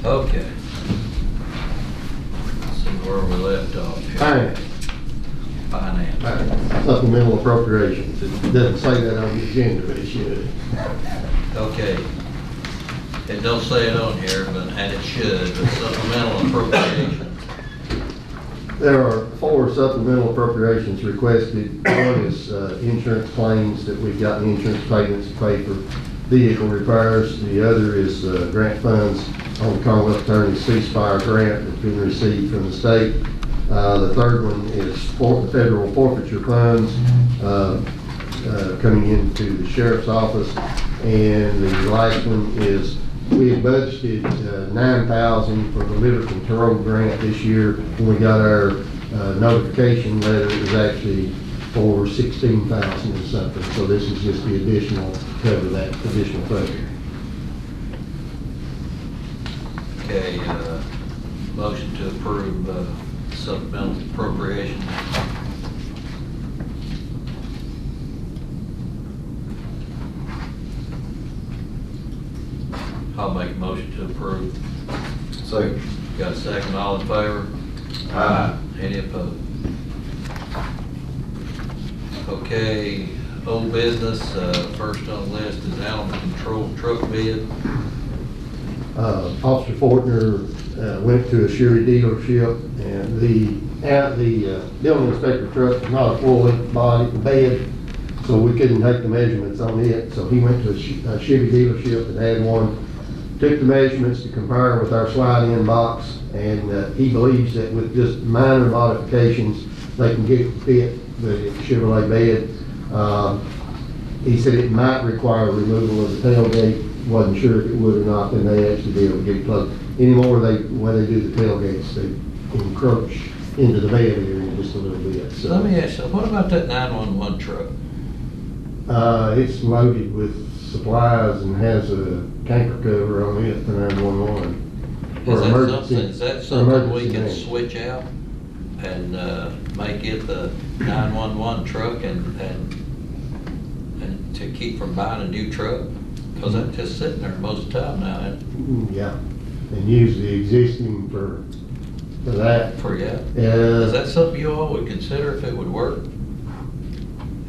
Okay. Let's see where we left off here. Finance. Supplemental appropriations. It doesn't say that on the agenda, but it should. Okay. It don't say it on here, and it should, but supplemental appropriation. There are 4 supplemental appropriations requested. One is insurance claims that we've gotten insurance payments to pay for vehicle repairs. The other is grant funds on the Commonwealth Attorney's ceasefire grant that's been received from the state. The third one is for the federal forfeiture funds coming into the sheriff's office. And the last one is we had budgeted $9,000 for the litter control grant this year. When we got our notification letter, it was actually for $16,000 or something. So this is just the additional, cover that additional funding. Okay, motion to approve supplemental appropriation. I'll make a motion to approve. Second. Got a second, all in favor? Aye. Any opposed? Okay, old business, first on the list is animal control truck bid. Officer Fortner went to a Surrey dealership, and the building inspector truck is not a full-length bed, so we couldn't take the measurements on it. So he went to a Chevy dealership that had one, took the measurements to compare with our slide-in box, and he believes that with just minor modifications, they can get it to fit the Chevrolet bed. He said it might require removal of the tailgate. Wasn't sure if it would or not, then they actually be able to get it closed. Anymore, when they do the tailgates, they encroach into the bed area just a little bit. So Let me ask you, what about that 911 truck? it's loaded with supplies and has a canker cover on it for 911. Is that something we can switch out and make it the 911 truck and to keep from buying a new truck? Because that's just sitting there most of the time now, isn't Yeah, and use the existing for that. it? Is that something you all would consider if it would work?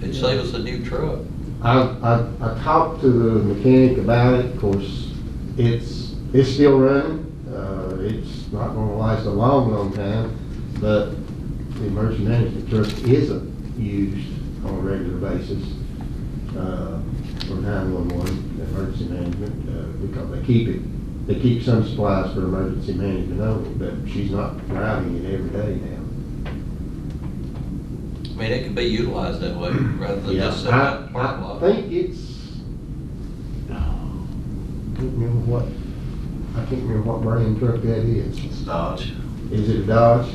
It'd save us a new truck. I talked to the mechanic about it. Of course, it's still running. It's not going to last a long time, but the emergency management truck isn't used on a regular basis for 911 emergency management because they keep some supplies for emergency management only, but she's not driving it every day now. I mean, it can be utilized that way rather than just sitting out in the parking lot. I think I can't remember what brand truck that is. It's Dodge. Is it a Dodge?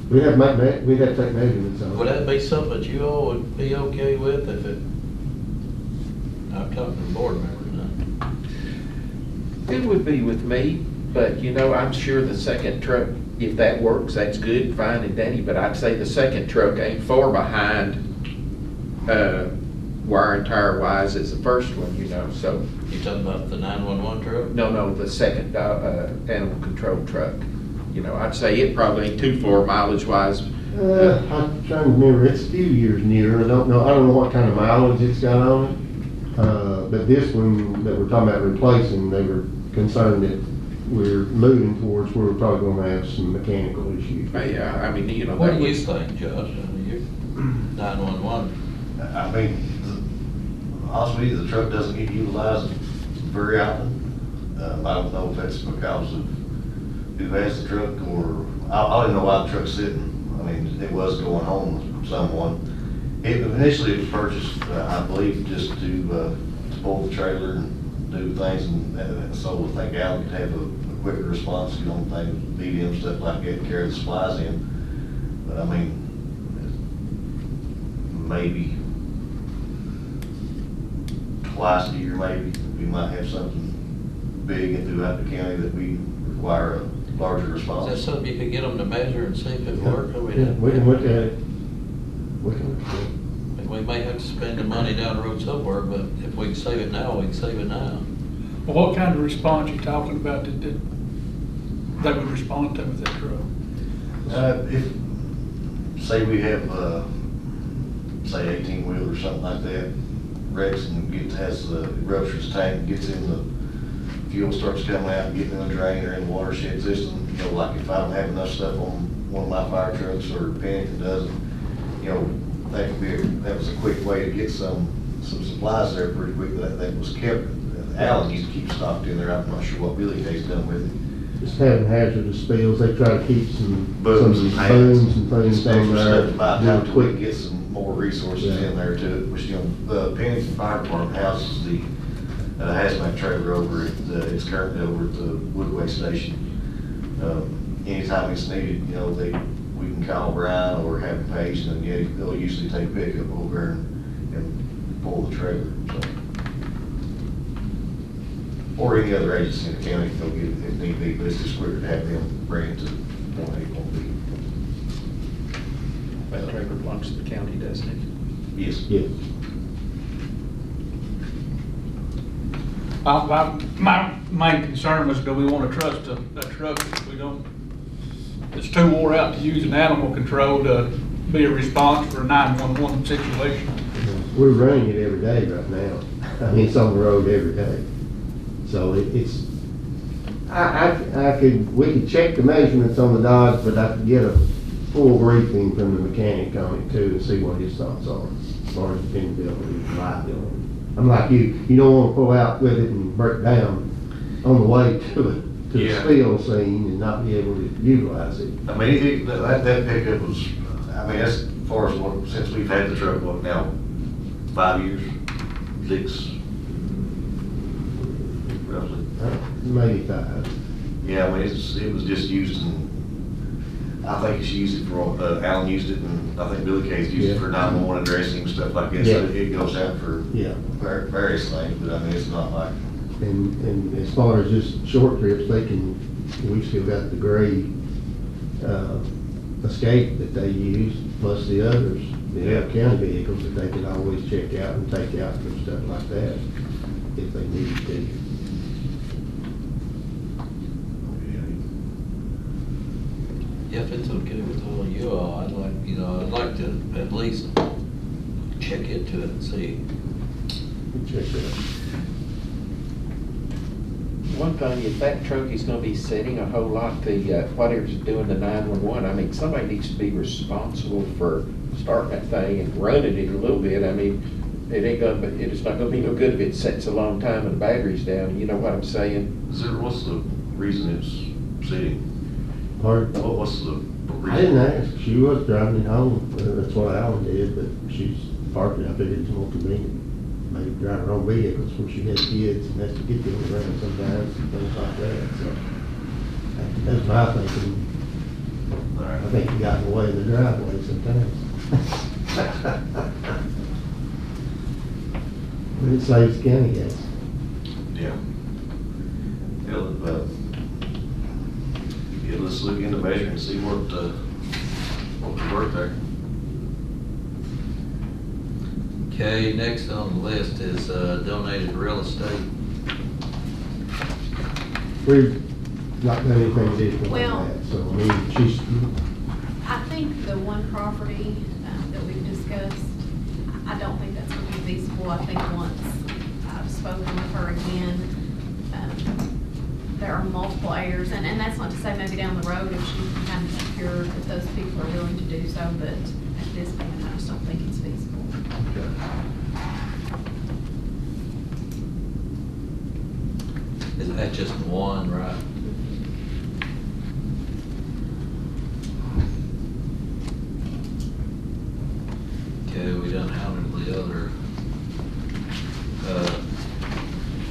We'd have to take measurements on it. Would that be something that you all would be okay with if it, I'm talking to the board members now. It would be with me, but you know, I'm sure the second truck, if that works, that's good, fine and dandy, but I'd say the second truck ain't far behind, wire and tire wise as the first one, you know, so. You talking about the 911 truck? No, the second, animal control truck. You know, I'd say it probably ain't too far mileage wise. I'm trying to remember, it's a few years newer. I don't know what kind of mileage it's got on it. But this one that we're talking about replacing, they were concerned that we're moving towards where we're probably going to have some mechanical issues. Yeah, I mean, you know. What do you think, Josh? I mean, you're 911. I mean, honestly, the truck doesn't get utilized very often. I don't know if that's because of who has the truck or, I don't even know why the truck's sitting. I mean, it was going home with someone. Initially it was purchased, I believe, just to pull the trailer and do things, and so I think Alan could have a quicker response, you know, things, medium, stuff like that, carry the supplies in. But I mean, maybe twice a year, maybe, we might have something big and throughout the county that we require a larger response. Is that something you could get them to measure and see if it worked? We can look at it. And we may have to spend the money down the road somewhere, but if we can save it now, we can save it now. Well, what kind of response you talking about that they would respond to with that truck? If, say we have, say 18-wheel or something like that, wrecks and has the ruptures tank, gets in the, fuel starts coming out, getting in the drain or in the watershed system, you know, like if I don't have enough stuff on one of my fire trucks or Pennington doesn't, you know, that was a quick way to get some supplies there pretty quick that was kept. Alan used to keep stocked in there. I'm not sure what Billy Hay's done with it. Just having hazardous spills, they try to keep some Booms and booms and things on extra there. stuff to buy real time to quick. get some more resources Yeah. in there to it, which, you know, the Pennington Fire Department houses the hazmat trailer over at, it's currently over at the Woodway Station. Anytime it's needed, you know, we can call Brian or have him paged, and yeah, they'll usually take pickup over and pull the trailer, so. Or any other agency in the county, if they'll get it if need be, but it's just quicker to have them bring it to point A, point B. That trailer belongs to the county, doesn't it? Yes. Yes. My main concern was, do we want to trust a truck if we don't, it's too wore out to use an animal control to be a response for a 911 situation? We're running it every day right now. I mean, it's on the road every day. So we could check the measurements on the Dodge, but I could get a full briefing from the mechanic on it too and see what his thoughts are as far as dependability and reliability. I'm like you don't want to pull out with it and break down on the way to the Yeah. spill scene and not be able to utilize it. I mean, that pickup was, I mean, as far as what, since we've had the truck, what now, 5 years, 6, roughly. Maybe 5. Yeah, I mean, it was just used in, I think it's used it for, Alan used it, and I think Billy K's used it for 911 addressing and stuff like that, so Yeah. it goes out for Yeah. various things, but I mean, it's not like, And as far as just short trips, we've still got the gray, Escape that they use, plus the others, the county vehicles that they could always check out and take out and stuff like that, if they needed to. Yeah, if it's okay with all you all, I'd like to at least check into it and see. Check that. One thing, if that truck is gonna be sitting a whole lot, whatever's doing the 911, I mean, somebody needs to be responsible for starting that thing and running it a little bit. I mean, it's not gonna be no good if it sits a long time and the battery's down, you know what I'm saying? what's the reason it's sitting? Pardon? What's the reason? I didn't ask, she was driving it home, that's what Alan did, but she's parked it, I figured it's more convenient. Maybe drive her own vehicles when she has kids and has to get them around sometimes and things like that, so. That's my thinking. All right. I think he got in the way of the driveway sometimes. But it saves county gas. Yeah. Yeah, let's look into measuring and see what would work there. Okay, next on the list is donated real estate. We've not done anything additional Well- on that, so I mean, she's, I think the one property that we've discussed, I don't think that's going to be feasible. I think once I've spoken with her again, there are multiple heirs, and that's not to say maybe down the road if she can kind of secure if those people are willing to do so, but at this point, I just don't think it's feasible. Is that just one, right? Okay, we done handled the other.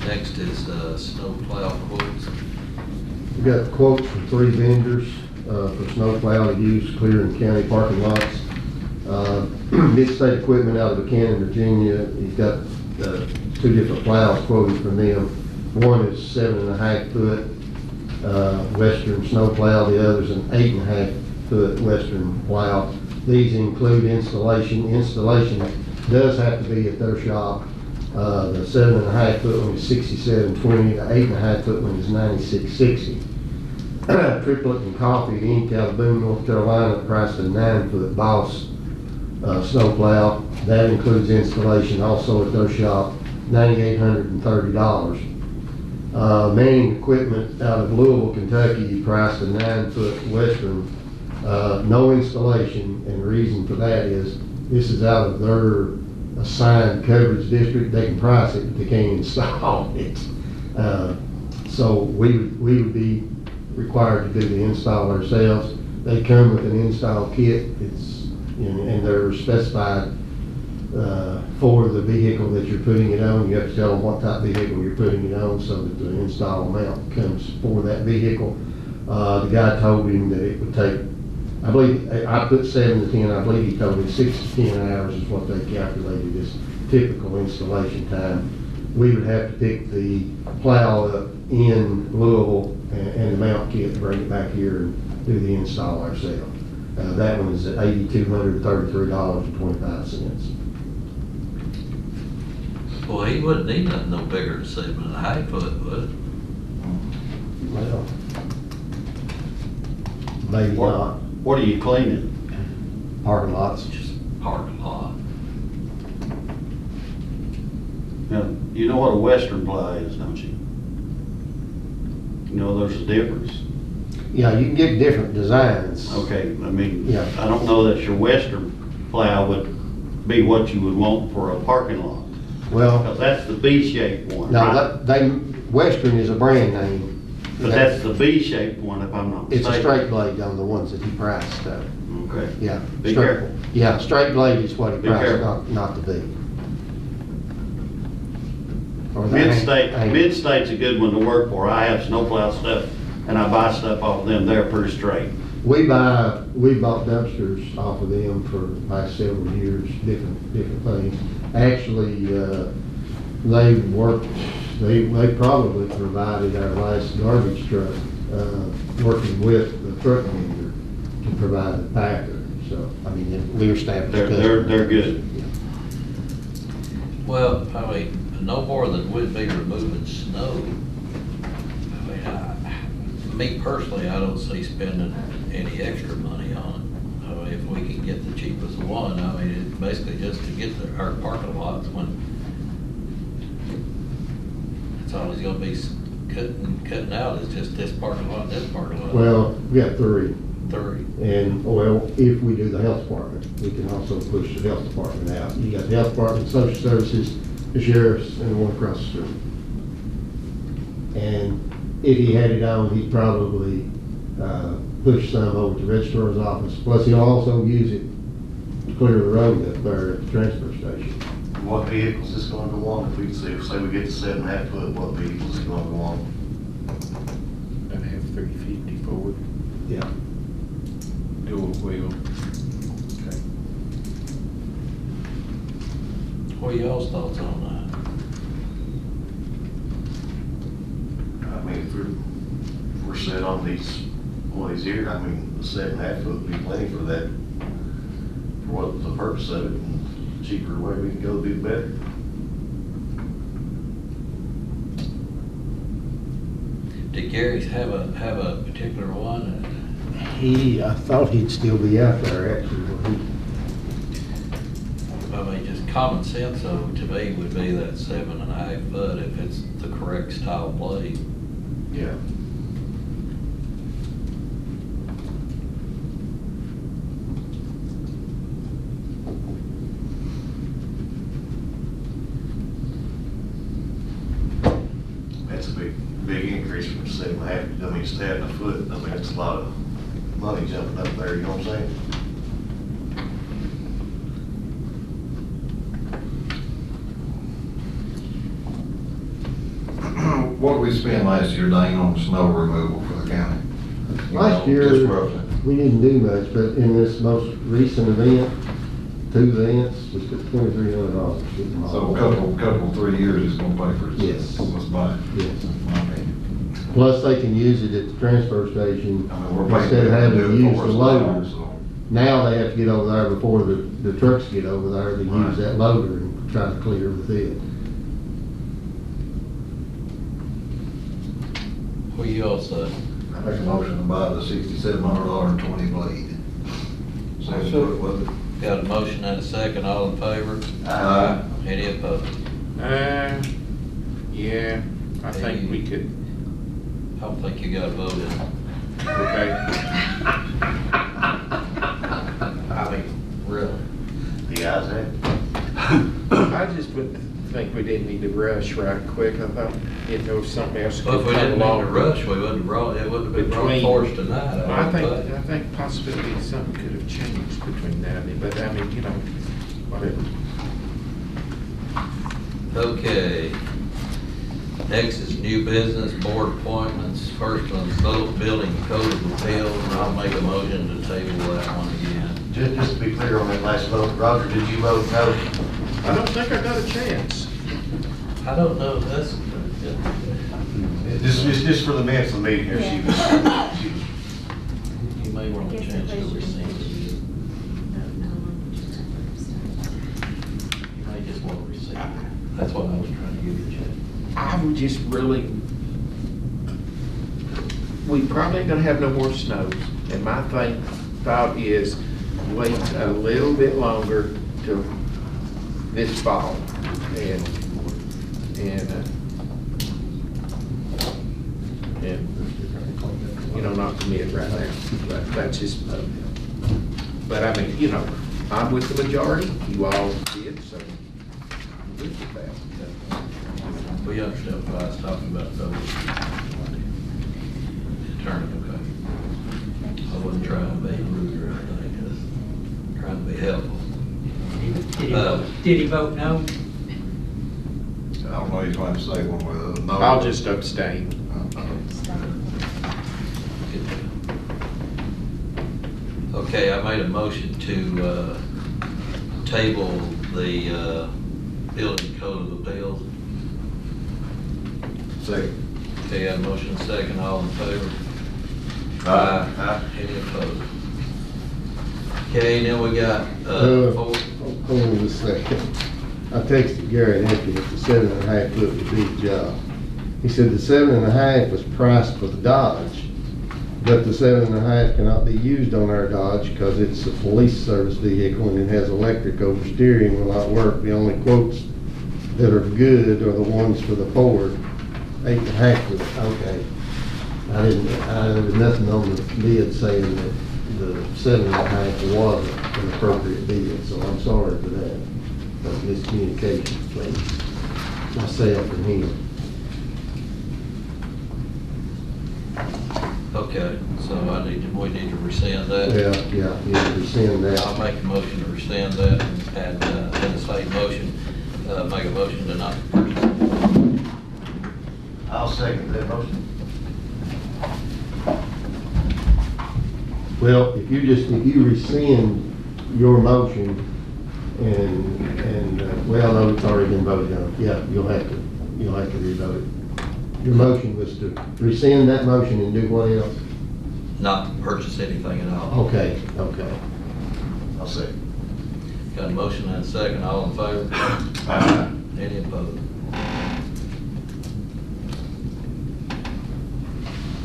Next is snow plow quotes. we got quotes from 3 vendors, for snow plow to use clearing county parking lots. Mid-state equipment out of Buchanan, Virginia, he's got, 2 different plows quoted from them. One is 7.5 foot, western snow plow, the other's an 8.5 foot western plow. These include installation. Installation does have to be at their shop, The 7.5 foot one is 67.20, the 8.5 foot one is 96.60. Triplet and Coffee, Inc., out of Boone, North Carolina, priced a 9 foot Boss snowplow. That includes installation also at their shop, $9,830. Manning Equipment out of Louisville, Kentucky, priced a 9 foot Western, no installation, and the reason for that is this is out of their assigned coverage district. They can price it, but they can't install it. So we would be required to do the install ourselves. They come with an install kit. And they're specified for the vehicle that you're putting it on. You have to tell them what type of vehicle you're putting it on so that the install amount comes for that vehicle. The guy told him that it would take, I believe, I put 7 to 10, I believe he told me 6 to 10 hours is what they calculated as typical installation time. We would have to pick the plow up in Louisville and the mount kit, bring it back here and do the install ourselves. That one is at $8,233.25. Well, he wouldn't need nothing no bigger than 7.5 foot, would it? Well, maybe not. What are you cleaning? Parking lots. Just parking lot. Now, you know what a Western plow is, don't you? You know there's a difference. Yeah, you can get different designs. Okay, I mean, Yeah. I don't know that your Western plow would be what you would want for a parking lot. Well, Because that's the B-shaped one, no, right? Western is a brand name. But that's the B-shaped one, if I'm not It's mistaken. a straight blade on the ones that he priced, Okay. yeah. Be straight- careful. Yeah, straight blade is what he Be priced, careful. not the V. Or the Mid-State, angle. Mid-State's a good one to work for. I have snowplow stuff, and I buy stuff off of them. They're pretty straight. We bought dumpsters off of them for the last several years, different things. Actually, they probably provided our last garbage truck, working with the truck vendor to provide the packer. So, I mean, we're established. They're good. Well, I mean, no more than we'd be removing snow. I mean, me personally, I don't see spending any extra money on it. I mean, if we can get the cheapest one, I mean, it's basically just to get our parking lots when it's always gonna be cutting out, it's just this parking lot, this parking lot. Well, we got 3. 3. And, well, if we do the health department, we can also push the health department out. You got the health department, social services, the sheriff's, and the one across the street. And if he had it on, he'd probably push some over to the registrar's office. Plus, he'll also use it to clear the road up there at the transfer station. What vehicles is gonna go on? If we say we get to 7.5 foot, what vehicles is gonna go on? An F-350 Ford, Yeah. dual wheel. What are y'all's thoughts on I mean, if we're set on one of these here, I mean, the 7.5 foot would be plenty for that, for what the purpose of it, and the cheaper way we can go, the better. that? Did Gary's have a particular one? I thought he'd still be out there, actually. I mean, just common sense, though, to me, would be that 7.5 foot if it's the correct style blade. Yeah. That's a big increase from 7.5, I mean, it's 1/2 foot, I mean, it's a lot of money jumping up there, you know what I'm saying? What did we spend last year, Dane, on snow removal for the county? You Last know, year, just roughly. we didn't do much, but in this most recent event, 2 events, we took $2,300. So a couple, 3 years is gonna pay for itself. Yes. Let's buy it. Yes. That's my opinion. Plus, they can use it at the transfer station I mean, we're paying instead of them having to to do it use for the us loader. now, so. Now they have to get over there before the trucks get over there to Right. use that loader and try to clear with it. What you all say? I make a motion to buy the $6,700 blade. 7 foot with it. Got a motion and a second, all in favor? Aye. Any opposed? Yeah, I think we could, I don't think you got voted. okay. I mean, really? The guys have. I just would think we didn't need to rush right quick. I thought, there was something else Well, if could we come didn't need to along. rush, we wouldn't have brought, it wouldn't have been brought Between- for us tonight. I don't think, I think possibly something could have changed between now and then, but I mean, whatever. Okay. Next is new business, board appointments. First one's vote building code of appeals, and I'll make a motion to table that one again. Just to be clear on that last vote, Roger, did you vote no? I don't think I got a chance. I don't know, that's, This is just for the minutes of the meeting here, she was, you may want to change the rescind. You may just want to rescind it. That's what I was trying to give you, Chad. I would just really, we probably ain't gonna have no more snow. And my thought is wait a little bit longer till this fall. And not commit right now. But that's just, but I mean, I'm with the majority, you all did, so I'm good with that. We understand what I was talking about, though. Attorney, okay. I wasn't trying to be rude or anything, just trying to be helpful. Did he vote no? I don't know if you're going to say one way or the other. No. I'll just abstain. Okay, I made a motion to table the building code of appeals. Second. Okay, got a motion and second, all in favor? Aye. Any opposed? Okay, now we got, four. Hold on just a second. I texted Gary and Effie if the 7.5 foot would be the job. He said the 7.5 was priced for the Dodge, but the 7.5 cannot be used on our Dodge because it's a police service vehicle and it has electric oversteering, will not work. The only quotes that are good are the ones for the Ford. 8.5 was, okay. There was nothing on the bid saying that the 7.5 wasn't an appropriate bid, so I'm sorry for that. That's miscommunication, please. Myself and him. Okay, so we need to rescind that. Yeah, you rescind I'll that. make a motion to rescind that and in the same motion, make a motion to not purchase. I'll second that motion. Well, if you rescind your motion well, no, it's already been voted on. Yeah, you'll have to revote it. Your motion was to rescind that motion and do what else? Not purchase anything at all. Okay. I'll second. Got a motion and a second, all in favor? Aye. Any opposed?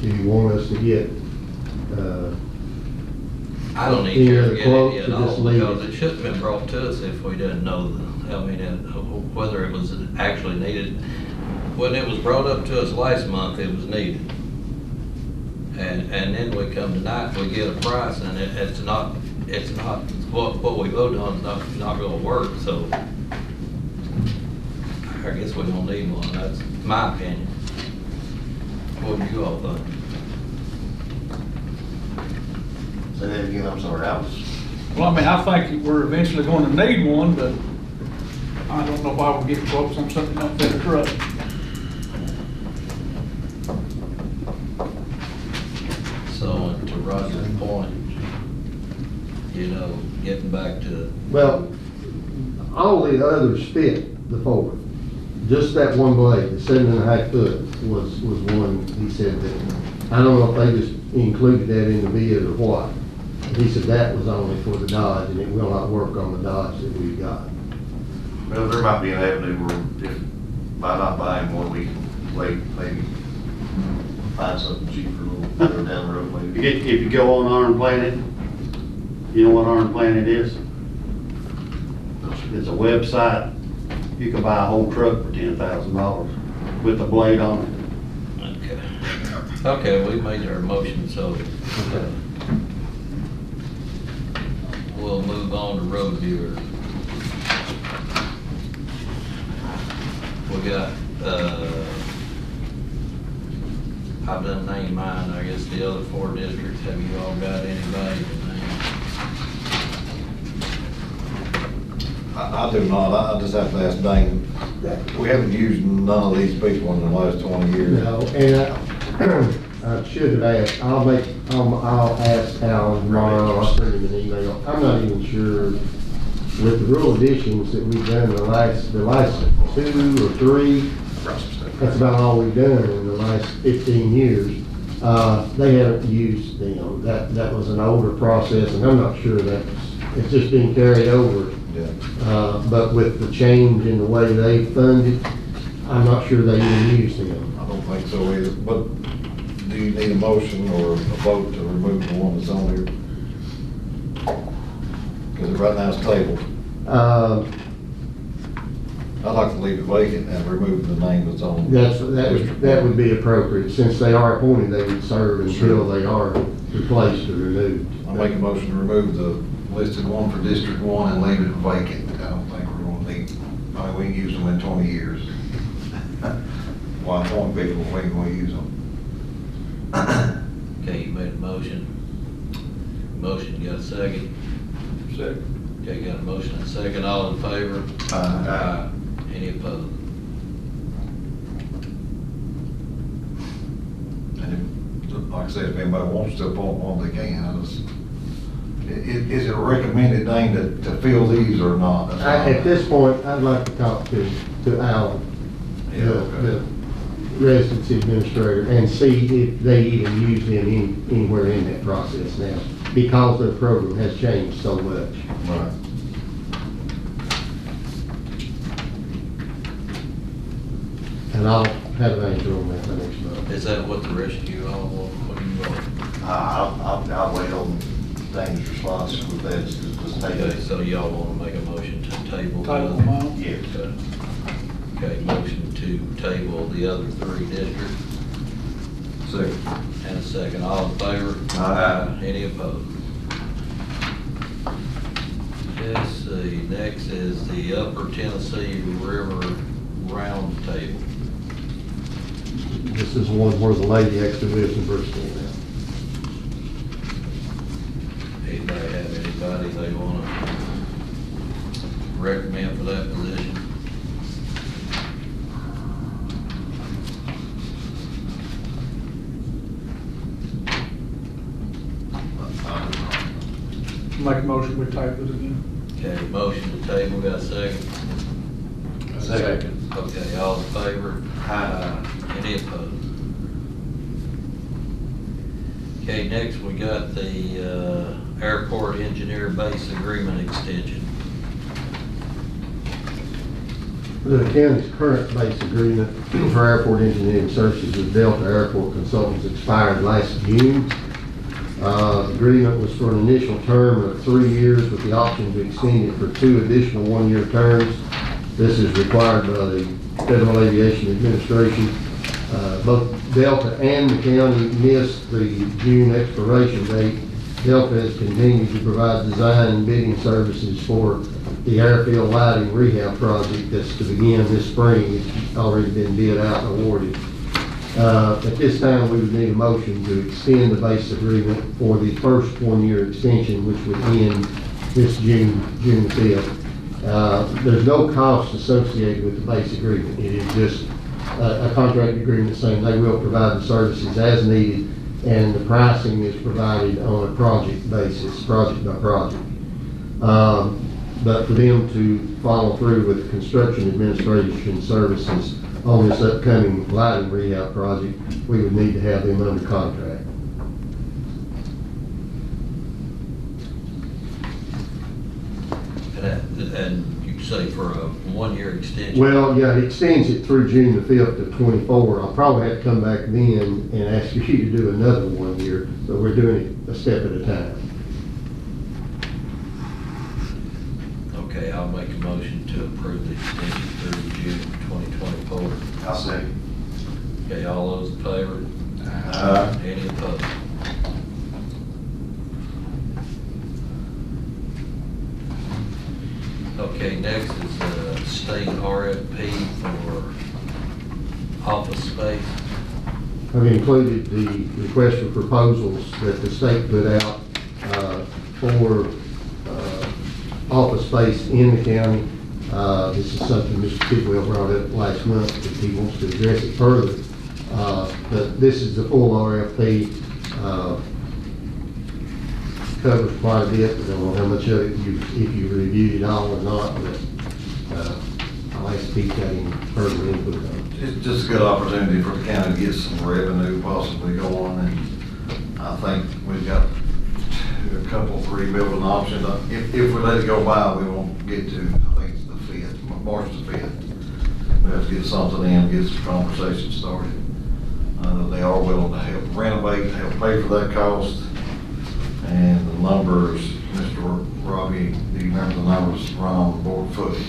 Do you want us to get, I don't need Any to other get quotes any or at all, just leave because it? it should have been brought to us if we didn't know, whether it was actually needed. When it was brought up to us last month, it was needed. And then we come tonight, we get a price, and it's not, what we voted on is not gonna work, so I guess we don't need one, that's my opinion. What do you all think? Say that again, I'm sorry, I was. Well, I mean, I think we're eventually going to need one, but I don't know why we're getting quotes on something that don't fit a truck. So to Roger's point, getting back to, well, all the others fit the Ford. Just that one blade, the 7.5 foot was one, he said that, I don't know if they just included that in the bid or what. He said that was only for the Dodge and it will not work on the Dodge that we've got. Well, there might be an avenue where if by not buying one, we can wait maybe find something cheaper, a little further down the road maybe. If you go on Iron Planet, you know what Iron Planet is? It's a website. You can buy a whole truck for $10,000 with a blade on it. Okay. Okay, we made our motion, so we'll move on to road viewers. We got, I've done named mine, I guess the other 4 districts, have you all got anybody to name? I do not, I just have to ask Dane, we haven't used none of these people in the last 20 years. No, and I should have asked, I'll ask Alan tomorrow, I'll send him an email. I'm not even sure, with the rural additions that we've done the last 2 or 3, that's about all we've done in the last 15 years. They haven't used them. That was an older process, and I'm not sure it's just been carried over. Yeah. But with the change in the way they fund it, I'm not sure they even use them. I don't think so either, but do you need a motion or a vote to remove the one that's on here? Because right now it's tabled. I'd like to leave it vacant and remove the name that's on. That would be appropriate. Since they are appointed, they would serve until they are replaced or removed. I make a motion to remove the listed one for District 1 and leave it vacant. I don't think we're gonna need, I mean, we can use them in 20 years. Why appoint people when we ain't gonna use them? Okay, you made a motion. Motion, got a second? Second. Okay, got a motion and a second, all in favor? Aye. Any opposed? And if, like I said, if anybody wants to appoint one, they can. I just, is it a recommended name to fill these or not? At this point, I'd like to talk to Alan, Yeah, okay. the residency administrator, and see if they even use them anywhere in that process now, because their program has changed so much. Right. And I'll have an answer on that the next month. Is that what the rest of you all want? What do you want? I'll wait on Dane's response with that, just take Okay, it. so y'all want to make a motion to table? the Table other- them all? Yes. Okay, motion to table the other 3 districts, Second. and a second, all in favor? Aye. Any opposed? Let's see, next is the Upper Tennessee River Roundtable. This is one where the lady actually lives in Bristol now. Anybody have anybody they want to recommend for that position? Make a motion, we table it again. Okay, motion to table, got a second? Second. Okay, all in favor? Aye. Any opposed? Okay, next we got the airport engineer base agreement extension. The county's current base agreement for airport engineering services with Delta Airport Consultants expired last June. The agreement was for an initial term of 3 years with the option to extend it for 2 additional 1-year terms. This is required by the Federal Aviation Administration. Both Delta and the county missed the June expiration date. Delta has continued to provide design and bidding services for the airfield lighting rehab project that's to begin this spring. It's already been bid out and awarded. At this time, we would need a motion to extend the base agreement for the first 1-year extension, which would end this June 5th. There's no cost associated with the base agreement. It is just a contract agreement saying they will provide the services as needed, and the pricing is provided on a project basis, project by project. But for them to follow through with construction administration services on this upcoming lighting rehab project, we would need to have them under contract. And say for a 1-year extension? Well, yeah, it extends it through June the 5th of '24. I'll probably have to come back then and ask you to do another 1 year, but we're doing it a step at a time. Okay, I'll make a motion to approve the extension through June 2024. I'll say. Okay, all those in favor? Any opposed? Okay, next is a state RFP for office space. I've included the request for proposals that the state put out for office space in the county. This is something Mr. Tidwell brought up last month, that he wants to address it further. But this is the full RFP. Covers quite a bit. I don't know how much of it if you reviewed it all or not, but I'll ask Pete got any further input on it. It's just a good opportunity for the county to get some revenue possibly going, and I think we've got a couple, 3 building options. If we let it go by, we won't get to, I think it's the 5th, March the 5th. We have to get something in, get some conversation started. They are willing to help renovate, help pay for that cost. And the numbers, Mr. Robbie, do you remember the numbers run on the board footage?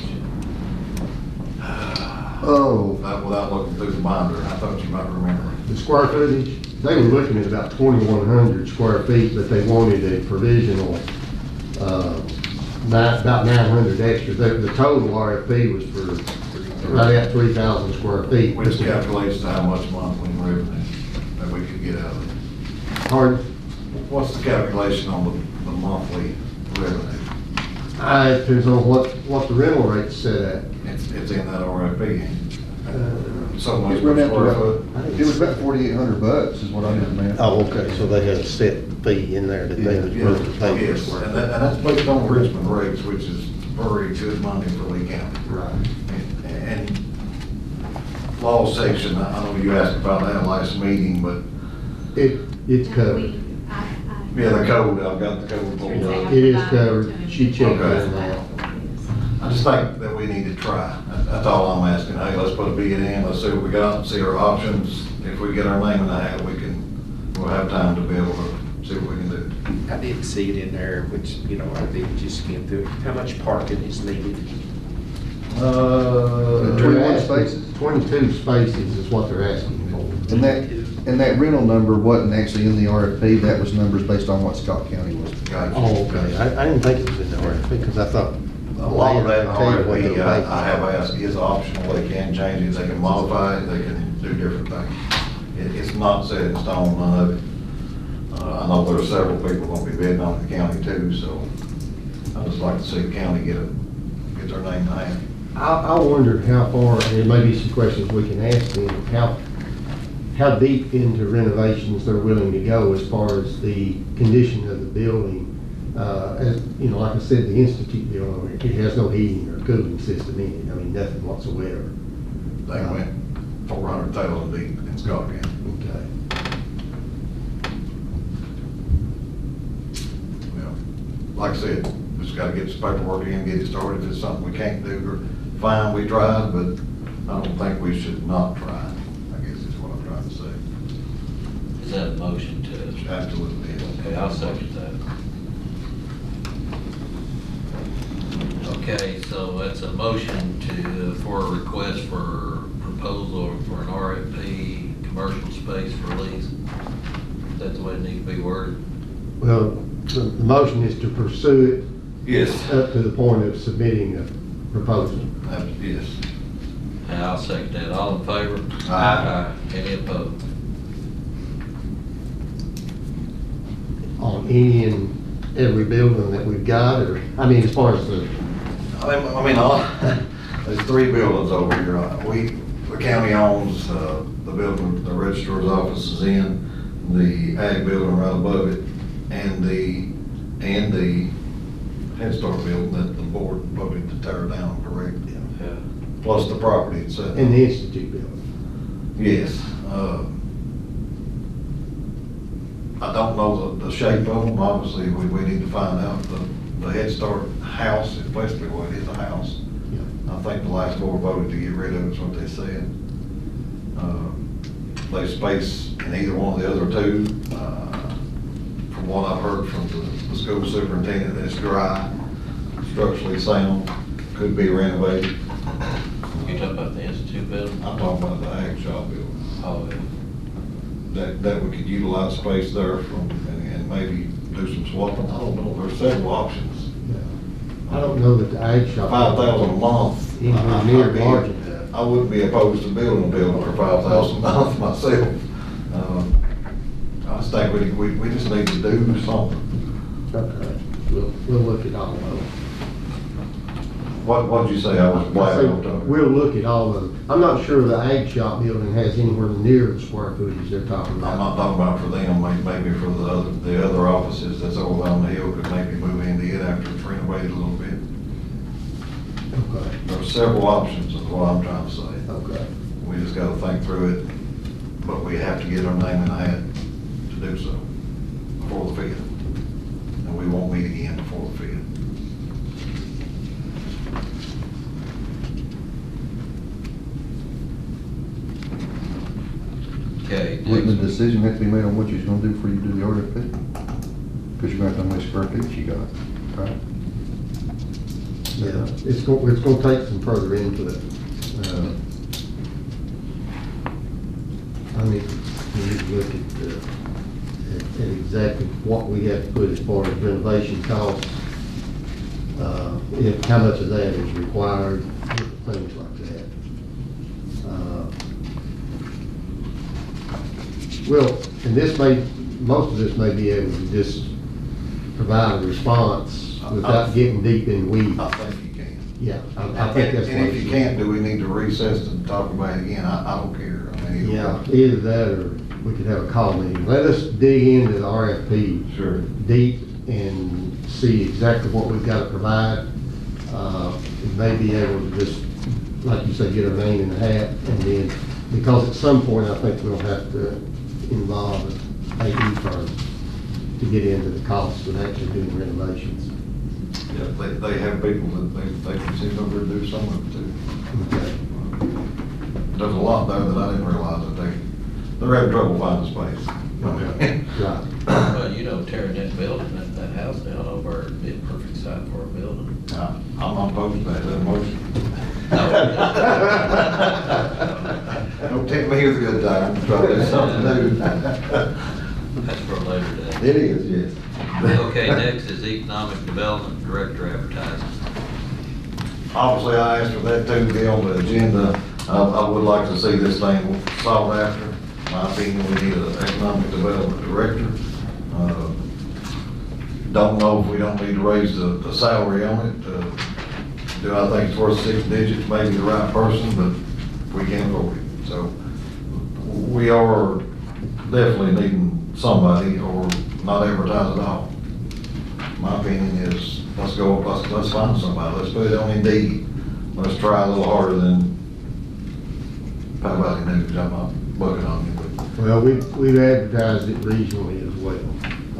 Oh, Without looking through the binder, I thought you might remember. the square footage, they were looking at about 2,100 square feet, but they wanted a provisional, about 900 extra. The total RFP was for right at 3,000 square feet. Which calculates to how much monthly revenue that we could get out of it. Pardon? What's the calculation on the monthly revenue? It depends on what the rental rate's set at. It's in that RFP. So much It per went up to square about- foot. It was about $4,800 is what I did, man. Oh, okay, so they had a set fee in there that they was willing to pay. Yes, and that's based on Richmond rates, which is very good money for Lee County. Right. And law section, I know you asked about that last meeting, but It's covered. yeah, the code, I've got the code pulled up. It is covered. She checked Okay. on that. I just think that we need to try. That's all I'm asking. Hey, let's put a bid in, let's see what we got, see our options. If we get our name in the hat, we'll have time to be able to see what we can do. I didn't see it in there, which, I did just skim through it. How much parking is needed? 21 spaces? 22 spaces is what they're asking for. And that rental number wasn't actually in the RFP, that was numbers based on what Scott County was. Gotcha. Oh, okay. I didn't think it was in the RFP because I thought. A lot of that Tell you what RFP, they'll pay. I have asked, is optional. They can change it, they can modify it, they can do different things. It's not set in stone, none of it. I know there are several people going to be bidding on the county too, so I'd just like to see the county get their name in the hat. I wondered how far, and there may be some questions we can ask them, how deep into renovations they're willing to go as far as the condition of the building. As, like I said, the Institute building, it has no heating or cooling system in it. I mean, nothing whatsoever. They went 400,000 deep in Scott County. Okay. Well, like I said, just gotta get this paperwork in, get it started. If it's something we can't do, fine, we tried, but I don't think we should not try. I guess is what I'm trying to say. Is that a motion to? Absolutely. Okay, I'll second that. Okay, so that's a motion for a request for proposal for an RFP, commercial space for lease. That's the way it needs to be worded. Well, the motion is to pursue Yes. it up to the point of submitting a proposal. Yes. And I'll second that. All in favor? Aye. Any opposed? On any and every building that we've got, or, I mean, as far as the, There's 3 buildings over here. The county owns the building the registrar's office is in, the ag building right above it, and the Head Start building that the board voted to tear down, correct? Yeah. Plus the property itself. in the Institute building. Yes. I don't know the shape of them. Obviously, we need to find out the Head Start house, especially what it is, a house. I think the last board voted to get rid of it, is what they said. They space in either one of the other two. From what I've heard from the school superintendent, it's dry, structurally sound, could be renovated. You talking about the Institute building? I'm talking about the ag shop building. Oh, yeah. That we could utilize space there from, and maybe do some swapping. I don't know, there's several options. I don't know that the ag shop. 5,000 a month. Anywhere near margin. I wouldn't be opposed to building a building for 5,000 a month myself. I just think we just need to do something. Okay, we'll look at all of them. What'd you say? I was I black. say, we'll look at all of them. I'm not sure the ag shop building has anywhere near the square footage they're talking I'm about. not talking about for them, maybe for the other offices that's over on the hill could maybe move into it after it's renovated a little bit. Okay, There's several options is what I'm trying to say. okay. We just gotta think through it, but we have to get our name in the hat to do so before the 5th. And we won't meet again before the 5th. Okay. Wouldn't the next decision have to be made on what you're gonna do before you do the RFP? Because you're gonna have to know how many square feet you got, right? Yeah, it's gonna take some further input. I need to look at exactly what we have to put as far as renovation costs. If, how much of that is required, things like that. Well, and most of this may be able to just provide a response without getting deep in the weeds. I think you can. Yeah, I think that's. And if you can't, do we need to recess and talk about it again? I don't care. I mean, either Yeah, way. either that or we could have a call meeting. Let us dig into the RFP. Sure. Deep and see exactly what we've got to provide. We may be able to just, like you say, get our name in the hat, and then, because at some point, I think we'll have to involve an AE firm to get into the cost of actually doing renovations. Yeah, they have people that they can send over to do some of it too. Okay. There's a lot there that I didn't realize that they're having trouble finding space. Right. Well, you know, tearing that building, that house down over, it'd be a perfect site for a building. I'm not opposed to that, that motion. Don't tempt me with a good time, try to do something new. That's for a later day. It is, yes. Okay, next is Economic Development Director advertising. Obviously, I asked for that too to be on the agenda. I would like to see this thing sought after. In my opinion, we need an economic development director. Don't know if we don't need to raise the salary on it. Do I think it's worth 6 digits, maybe the right person, but we can't afford it. So we are definitely needing somebody or not advertise at all. My opinion is, let's find somebody. Let's put it on Indeed. Let's try a little harder than Powell News. I'm not bucking on you, but. Well, we've advertised it regionally as well.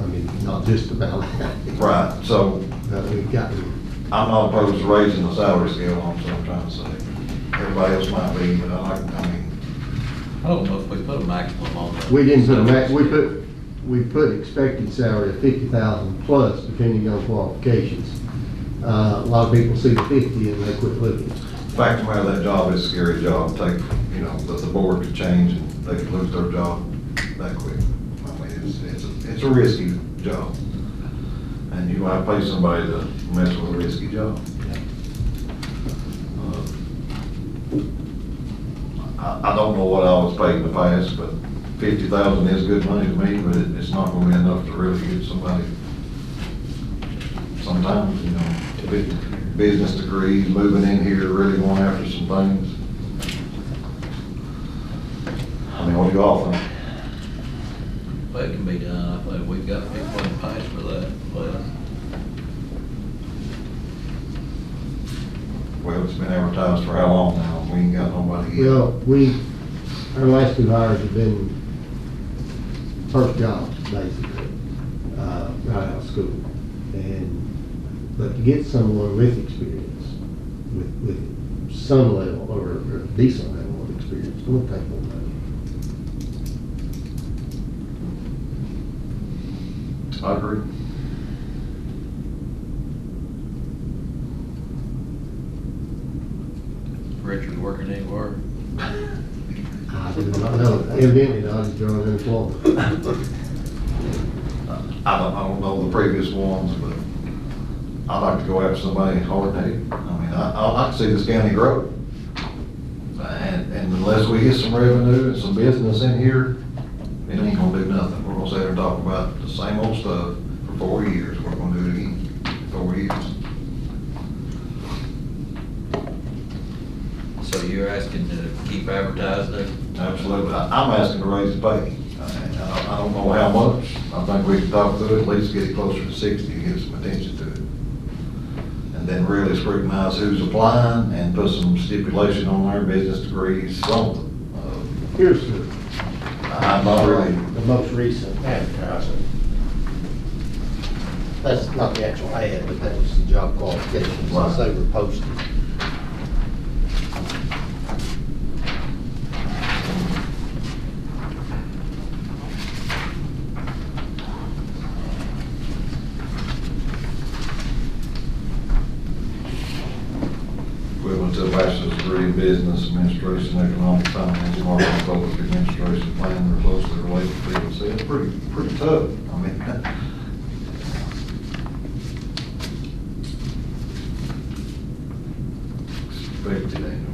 I mean, not just about that. Right, so We've gotten, I'm not opposed to raising the salary scale on, so I'm trying to say. Everybody else might be, but I don't know if we put a maximum on that. we didn't put a we put expected salary of 50,000 plus, depending on qualifications. A lot of people see the 50 and they quit looking. fact of the matter, that job is a scary job. The board could change and they could lose their job that quick. I mean, it's a risky job. And you might pay somebody to mess with a risky job. I don't know what I was paid in the past, but 50,000 is good money to me, but it's not gonna be enough to really get somebody. Sometimes, business degrees, moving in here, really going after some things. I mean, what do you all think? Well, it can be done. I think we've got people in place for that. Well, it's been advertised for how long now? We ain't got nobody yet. Well, our last 2 hires have been first jobs, basically, right out of school. But to get someone with experience, with some level or a decent level of experience. We'll take more money. I agree. Richard working anywhere? I do not know. Evidently not, he's drawing unemployment. I don't know the previous ones, but I'd like to go after somebody hard-headed. I mean, I can see this county grow. And unless we get some revenue and some business in here, it ain't gonna do nothing. We're gonna sit there and talk about the same old stuff for 4 years. We're gonna do it again, 4 years. So you're asking to keep advertising it? Absolutely. I'm asking to raise the pay. I don't know how much. I think we can talk to it, at least get it closer to 60 to get some attention to it. And then really scrutinize who's applying and put some stipulation on their business degrees, something. Here's I'm not really, the most recent advertising. That's not the actual ad, but that was the job qualifications as they were posted. equivalent to a bachelor's degree in business administration, economic finance, marketing, public administration, planning, or closely related fields. So it's pretty tough. I mean, expected annual.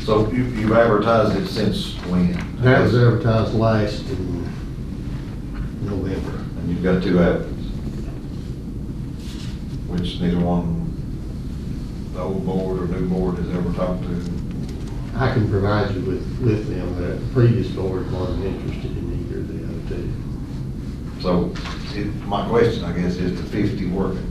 So you've advertised it since when? That was advertised last in November. And you've got 2 applicants, which neither one, the old board or new board has ever talked to. I can provide you with them, but the previous board wasn't interested in either of the other 2. So my question, I guess, is the 50 working?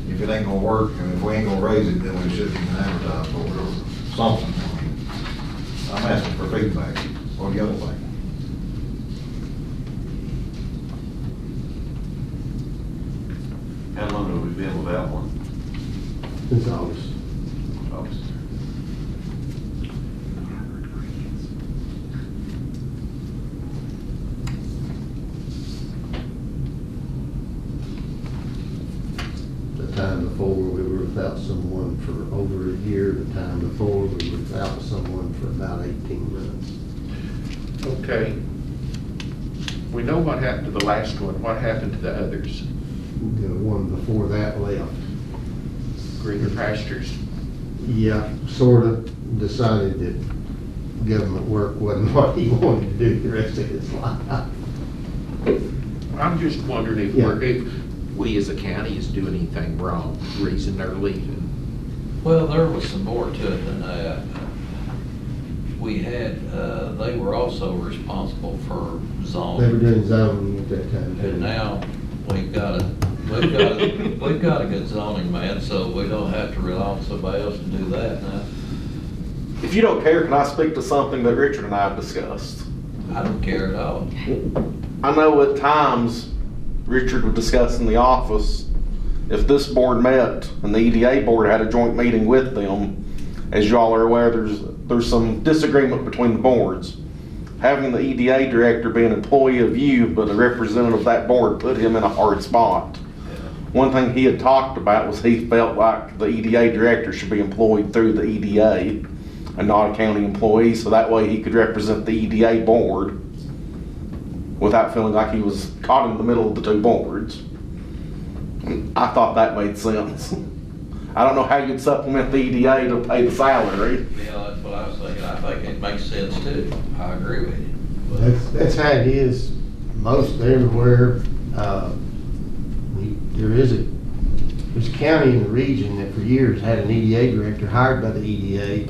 If it ain't gonna work, and if we ain't gonna raise it, then we shouldn't even advertise for it or something. I mean, I'm asking for feedback. What do y'all think? How long have we been without one? Since August. August. The time before, we were without someone for over a year. The time before, we were without someone for about 18 months. Okay. We know what happened to the last one. What happened to the others? The one before that left. Greener pastures? Yeah, sort of decided that government work wasn't what he wanted to do the rest of his life. I'm just wondering if we as a county is doing anything wrong, the reason they're leaving. Well, there was some more to it than that. We had, they were also responsible for They were zoning. doing zoning at that time. too. And now we've got a good zoning man, so we don't have to rely on somebody else to do that now. If you don't care, can I speak to something that Richard and I have discussed? I don't care at all. I know at times Richard would discuss in the office, if this board met and the EDA board had a joint meeting with them, as y'all are aware, there's some disagreement between the boards. Having the EDA director be an employee of you, but a representative of that board put him in a hard spot. One thing he had talked about was he felt like the EDA director should be employed through the EDA and not a county employee, so that way he could represent the EDA board without feeling like he was caught in the middle of the 2 boards. I thought that made sense. I don't know how you'd supplement the EDA to pay the salary. Yeah, that's what I was thinking. I think it makes sense too. I agree with you. But That's how it is most everywhere. There's a county in the region that for years had an EDA director hired by the EDA,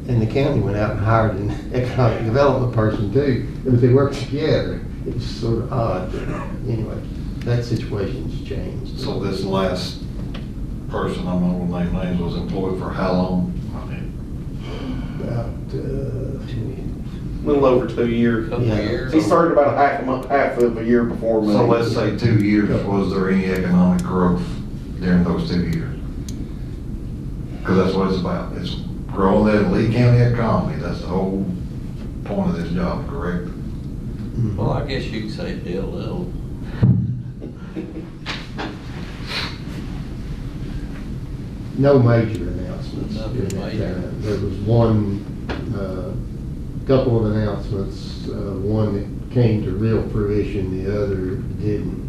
and the county went out and hired an economic development person too, but they worked together. It's sort of odd, but anyway, that situation's changed. So this last person, I'm not gonna name names, was employed for how long? I mean, About little over 2 years. Couple Yeah. years. He started about half of a year before me. So let's say 2 years, was there any economic growth during those 2 years? Because that's what it's about, it's growing the Lee County economy, that's the whole point of this job, correct? Well, I guess you could say a little. No major announcements Nothing during that major. time. There was one, couple of announcements, one that came to real fruition, the other didn't.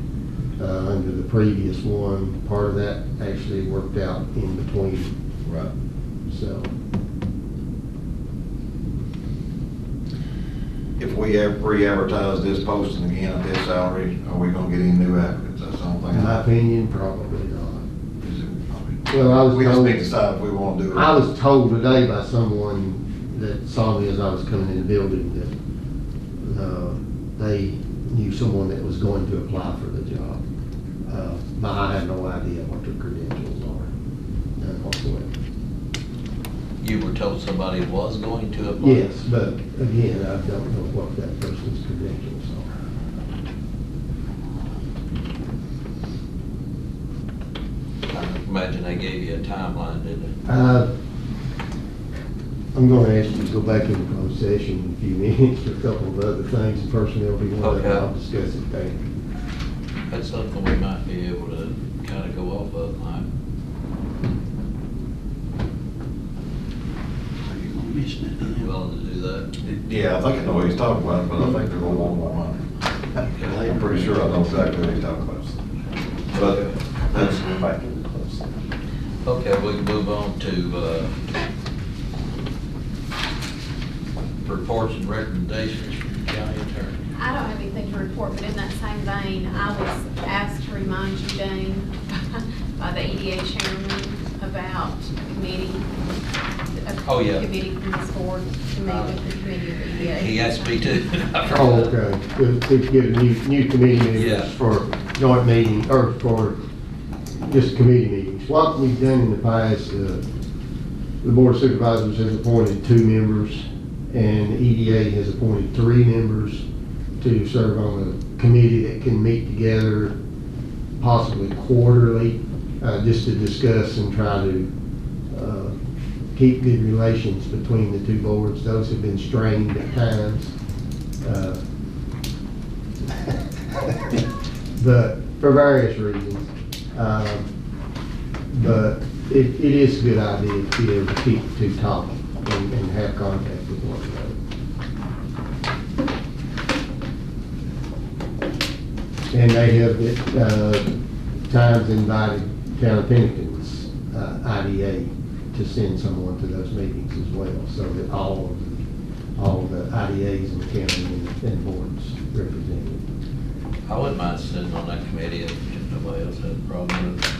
Under the previous one, part of that actually worked out in between, Right. so. If we re-advertise this posting again at this salary, are we gonna get any new applicants? That's the only thing. In my opinion, probably not. Is it- Well, I was We just told- need to decide if we wanna do it. I was told today by someone that saw me as I was coming in the building that, they knew someone that was going to apply for the job. But I have no idea what their credentials are, none whatsoever. You were told somebody was going to apply? Yes, but again, I don't know what that person's credentials are. I imagine they gave you a timeline, didn't they? I'm gonna ask you to go back into closed session in a few minutes for a couple of other things, and personnel will be one of them, Okay. I'll discuss it there. That's something we might be able to kind of go off of, Mike. Are you gonna mention it to You him? willing to do that? Yeah, I think I know what he's talking about, but I think they're gonna want more money. I'm pretty sure I know exactly what he's talking about. But that's, Back in the closed session. Okay, we can move on to, reports and recommendations from the county attorney. I don't have anything to report, but in that same vein, I was asked to remind you, Dane, by the EDA chairman about a committee. Oh, yeah. A committee from this board to meet with the committee of EDA. He asked me to. Oh, okay, to get new committee Yeah. members for joint meeting, or for just committee meetings. What we've done in the past, the Board of Supervisors has appointed 2 members, and the EDA has appointed 3 members to serve on a committee that can meet together possibly quarterly, just to discuss and try to keep good relations between the 2 boards. Those have been strained at times. But for various reasons. But it is a good idea to be able to keep the 2 talking and have contact with one another. And they have at times invited Town of Pennington's IDA to send someone to those meetings as well, so that all the IDAs in the county and boards represented. I wouldn't mind sitting on that committee if nobody else had a problem with it.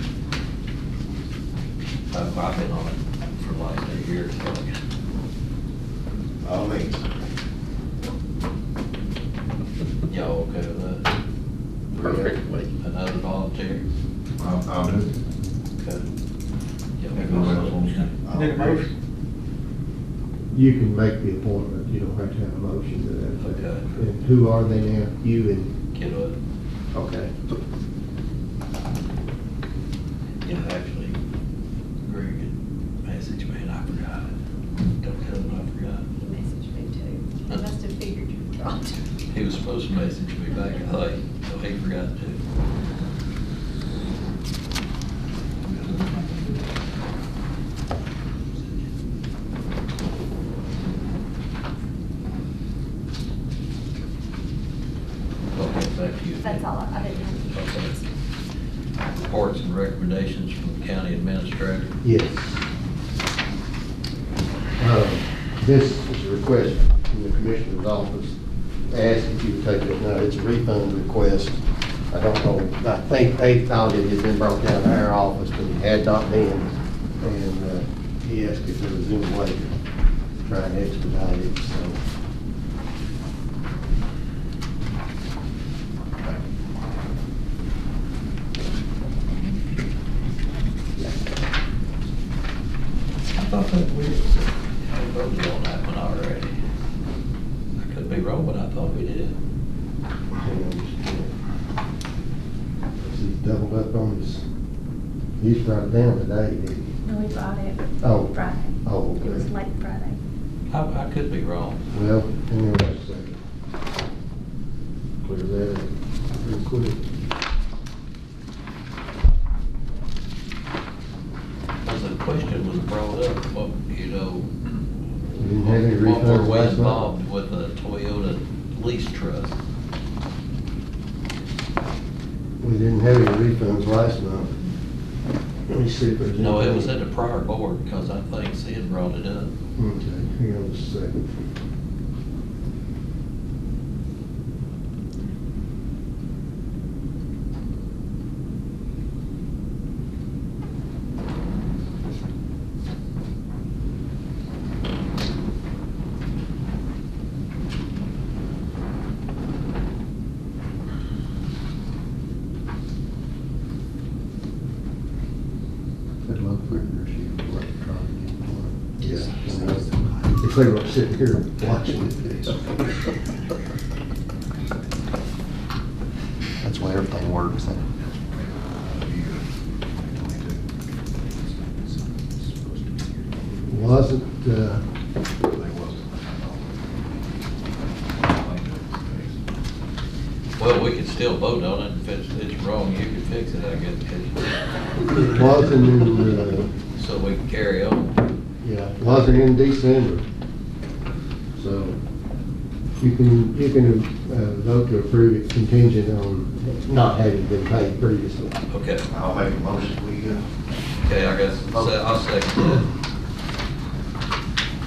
I've been on it for the last 8 years, so. All means. Y'all okay with that? Perfectly. Another volunteer? I'll do it. Okay. If nobody else wants to. Need a motion? You can make the appointment, you don't have to have a motion to that effect. Okay. And who are they now? You and, Kidwood? okay. Yeah, actually, Greg had messaged me and I forgot it. Don't tell him I forgot. He messaged me too. I must have figured you forgot. He was supposed to message me back, I thought, so he forgot to. Okay, back to you. That's all, I didn't have any. Okay. Reports and recommendations from the county administrator. Yes. This is a request from the Commissioner's office. Ask if you would take it. No, it's a refund request. I don't know, I think they thought it had been brought down to our office, but it had not been. And he asked if there was any way to try and expedite it, so. I thought that we voted on that one already. I thought we did. Hang on just a minute. He's doubled up on his, he's brought it down today, didn't he? No, we brought it Oh. Friday. Oh, It was okay. late Friday. I could be wrong. Well, hang on just a second. Clear that up real quick. Because the question was brought up, what, you know, We didn't have any what were refunds we last month. involved with a Toyota lease trust? We didn't have any refunds last month. Let me see if there's. No, it anything. was at the prior board, because I think Sid brought it up. Okay, hang on just a second. That love figure sheet, we're trying to get one. Yeah. If they were sitting here watching it. That's why everything works. Wasn't, Well, we could still vote on it. If it's wrong, you can fix it, I guess. it wasn't in, So we can carry on. yeah, it wasn't in December. So you can vote to approve it contingent on not having been paid previously. Okay, I'll make a motion, we, okay, I guess, I'll second that.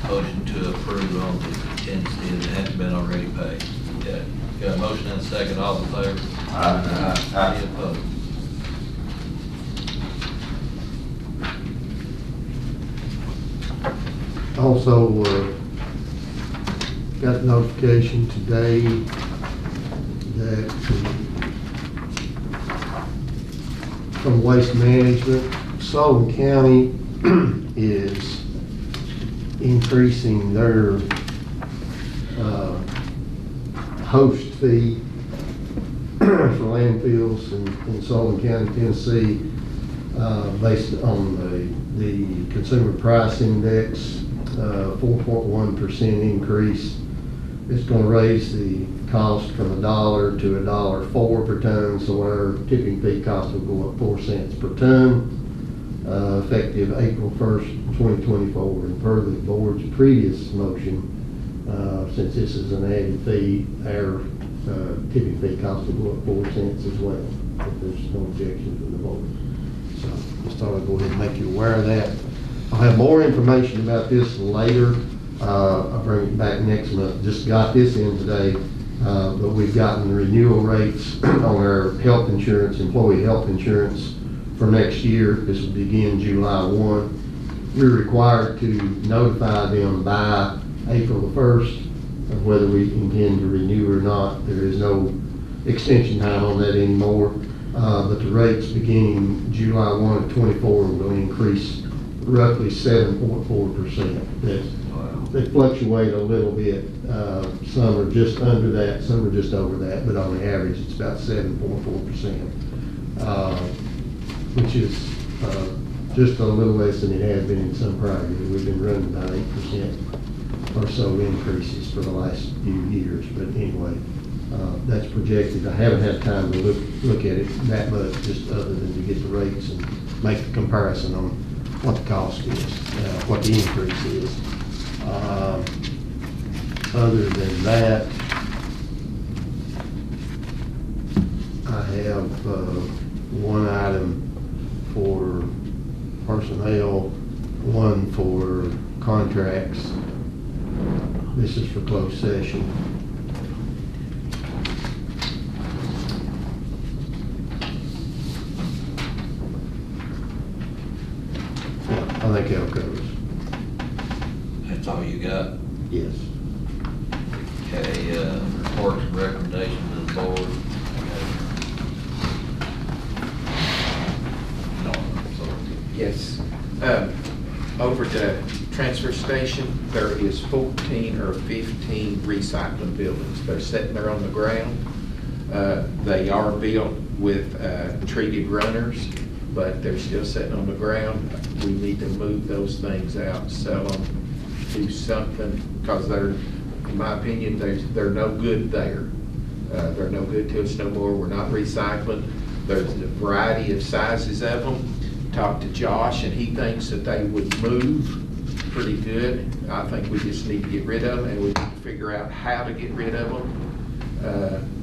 Motion to approve on the contingency that hadn't been already paid. Okay, got a motion and a second, all in favor? Aye. Any opposed? Also, got notification today that from Waste Management, Sullivan County is increasing their host fee for landfills in Sullivan County, Tennessee, based on the Consumer Price Index, 4.1% increase. It's going to raise the cost from $1 to $1.04 per ton, so our tipping fee cost will go up 4 cents per ton, effective April 1st, 2024. And per the board's previous motion, since this is an added fee, our tipping fee cost will go up 4 cents as well, if there's no objection from the board. So just thought I'd go ahead and make you aware of that. I'll have more information about this later. I'll bring it back next month. Just got this in today, but we've gotten renewal rates on our health insurance, employee health insurance for next year. This will begin July 1. We're required to notify them by April the 1st of whether we intend to renew or not. There is no extension time on that anymore, but the rates beginning July 1 of 24 will increase roughly 7.4%. They fluctuate a little bit. Some are just under that, some are just over that, but on the average, it's about 7.4%, which is just a little less than it has been in some prior years. We've been running about 8% or so increases for the last few years, but anyway, that's projected. I haven't had time to look at it that much, just other than to get the rates and make a comparison on what the cost is, what the increase is. Other than that, I have one item for personnel, one for contracts. This is for closed session. I think that'll cover it. That's all you got? Yes. Okay, reports and recommendations to the board. Yes. Over to transfer station, there is 14 or 15 recycling buildings. They're sitting there on the ground. They are built with treated runners, but they're still sitting on the ground. We need to move those things out, sell them, do something, because they're, in my opinion, they're no good there. They're no good to us no more. We're not recycling. There's a variety of sizes of them. Talked to Josh, and he thinks that they would move pretty good. I think we just need to get rid of them, and we need to figure out how to get rid of them.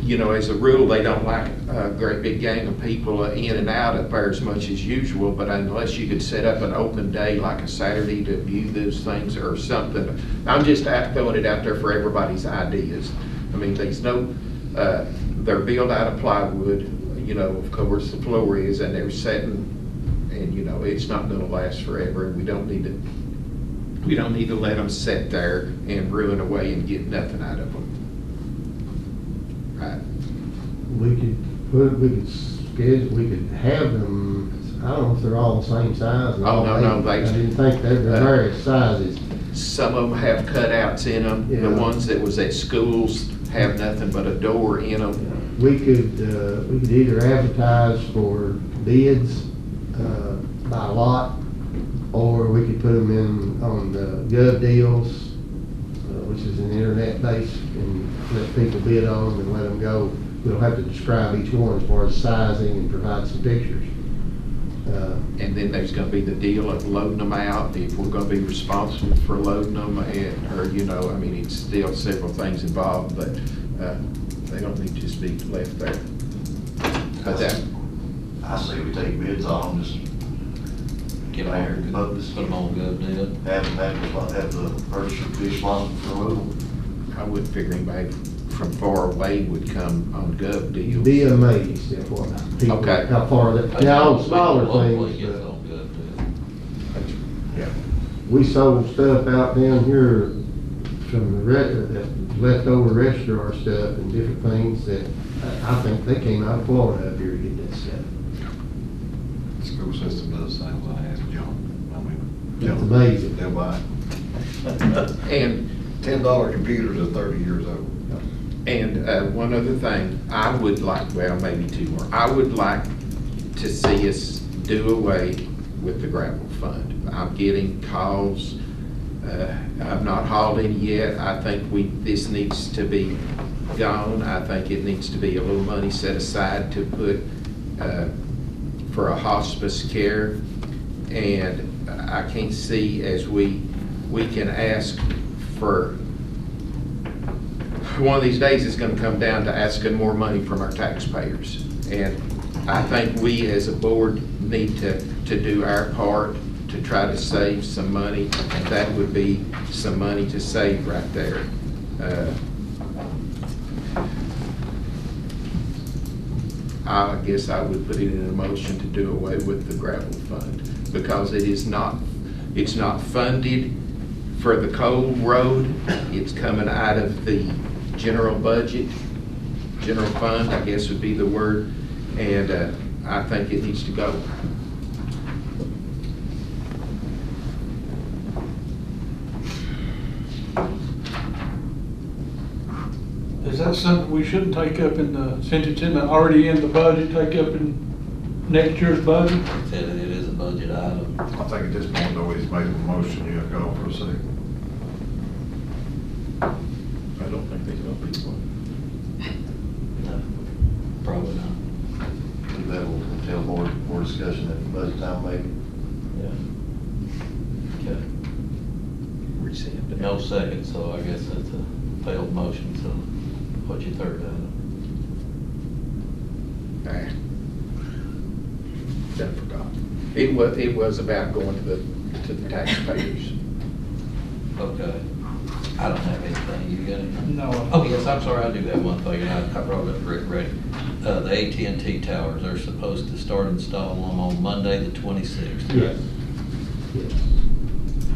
You know, as a rule, they don't like a great big gang of people in and out up there as much as usual, but unless you could set up an open day like a Saturday to view those things or something, I'm just throwing it out there for everybody's ideas. I mean, there's no, they're built out of plywood, you know, of course the floor is, and they're setting, and you know, it's not gonna last forever, and we don't need to let them sit there and ruin away and get nothing out of them. Right. We could schedule, we could have them, I don't know if they're all the same size. and all Oh, no, eight. they. I didn't think they're various sizes. Some of them have cutouts in them. The Yeah. ones that was at schools have nothing but a door in them. We could either advertise for bids, by lot, or we could put them in on the Gov Deals, which is an internet base, and let people bid on them and let them go. We'll have to describe each one as far as sizing and provide some pictures. And then there's gonna be the deal of loading them out, if we're gonna be responsible for loading them, or, you know, I mean, it's still several things involved, but, they don't need to just be left there. But that, I say we take bids on them, just Get them here, put them on Gov Deal. have the purchaser be responsible for removal. I wouldn't figure anybody from far away would come on Gov Deals. Be amazed at what people, Okay. how far that, now on smaller Locally things, get it on Gov Deal. Yeah. we sold stuff out down here from the leftover restaurant stuff and different things that I think they came out of Florida up here to get that stuff. School system does the same thing as John. I mean, It's amazing. they'll buy And $10 computers at 30 years old. And one other thing, I would like, well, maybe two more. I would like to see us do away with the gravel fund. I'm getting calls. I've not hauled any yet. I think this needs to be gone. I think it needs to be a little money set aside to put for a hospice care. And I can't see as we can ask for, one of these days it's gonna come down to asking more money from our taxpayers. And I think we as a board need to do our part to try to save some money, and that would be some money to save right there. I guess I would put it in a motion to do away with the gravel fund, because it's not funded for the coal road. It's coming out of the general budget, general fund, I guess would be the word, and I think it needs to go. Is that something we shouldn't take up since it's already in the budget, take up in next year's budget? Said it is a budget item. I think at this point, though, he's made a motion, you have to go for a second. I don't think there's gonna be one. No, probably not. That will entail more discussion at budget time, maybe. Yeah. Okay. Rescind it. No second, so I guess that's a failed motion, so what's your third item? Done forgot. It was about going to the taxpayers. Okay. I don't have anything, you got anything? No. Oh, yes, I'm sorry, I do have one thing, and I brought it up ready. The AT&T towers, they're supposed to start installing them on Monday, the 26th. Yes. Yes.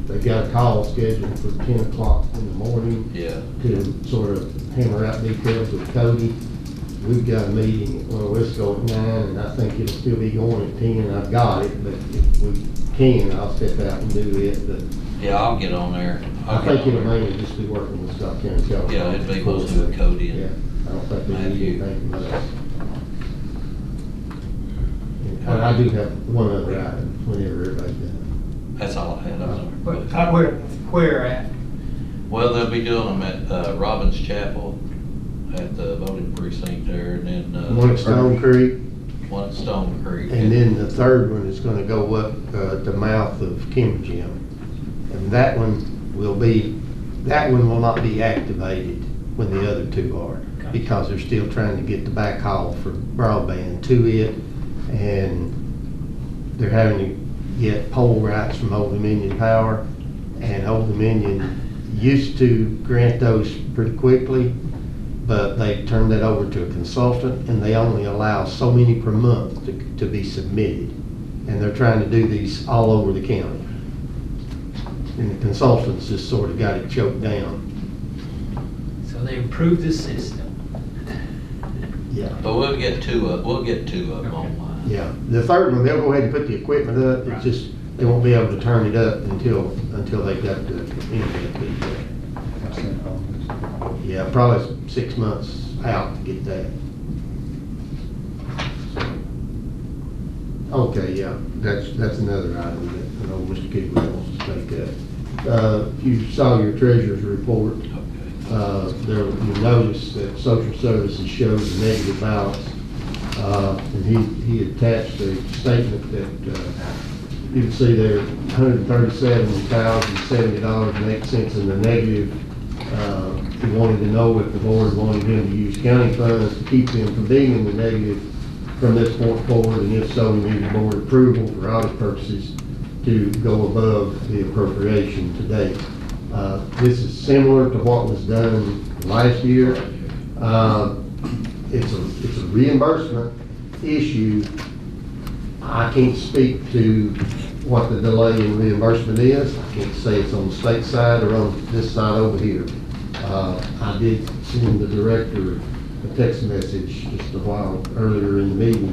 They've got a call scheduled for 10 o'clock in the morning Yeah. to sort of hammer out details with Cody. We've got a meeting, well, let's go at 9, and I think it'll still be going at 10. I've got it, but if we can, I'll step out and do it. But Yeah, I'll get on there. I think it'll mainly just be working with Scott County Telephone. Yeah, it'd be mostly with Cody Yeah, and I don't think we need Matthew. anything from us. And I do have one other item, whenever everybody's done. That's all I had. I'm sorry. But where at? Well, they'll be doing them at Robbins Chapel at the voting precinct there, and then One at Stone Creek, one at Stone Creek. and then the third one is gonna go up, the mouth of Kimber Gym. And that one will not be activated when the other two are, because they're still trying to get the backhaul for broadband to it, and they're having to get pole rights from Old Dominion Power, and Old Dominion used to grant those pretty quickly, but they turned that over to a consultant, and they only allow so many per month to be submitted, and they're trying to do these all over the county. And the consultants just sort of got it choked down. So they improved the system. Yeah. But we'll get two of them online. Yeah, the third one, they'll go ahead and put the equipment up, it's just, they won't be able to turn it up until they got the internet feedback. Yeah, probably 6 months out to get that. Okay, yeah, that's another item that I know Mr. Keeper wants to take up. You saw your treasurer's report. There, you noticed that social services shows a negative balance. And he attached a statement that, you can see there, $137,070.08 in the negative. He wanted to know if the board wanted him to use county funds to keep him from being in the negative from this point forward, and if so, we need board approval for audit purposes to go above the appropriation to date. This is similar to what was done last year. It's a reimbursement issue. I can't speak to what the delay in reimbursement is. I can't say it's on the state side or on this side over here. I did send the director a text message just a while earlier in the meeting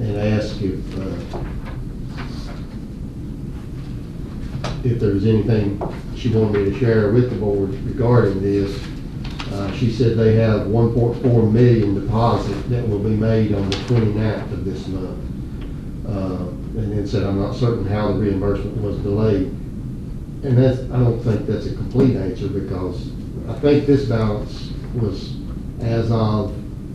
and asked if there was anything she wanted me to share with the board regarding this. She said they have 1.4 million deposit that will be made on the 29th of this month. And then said, I'm not certain how the reimbursement was delayed. And I don't think that's a complete answer, because I think this balance was as of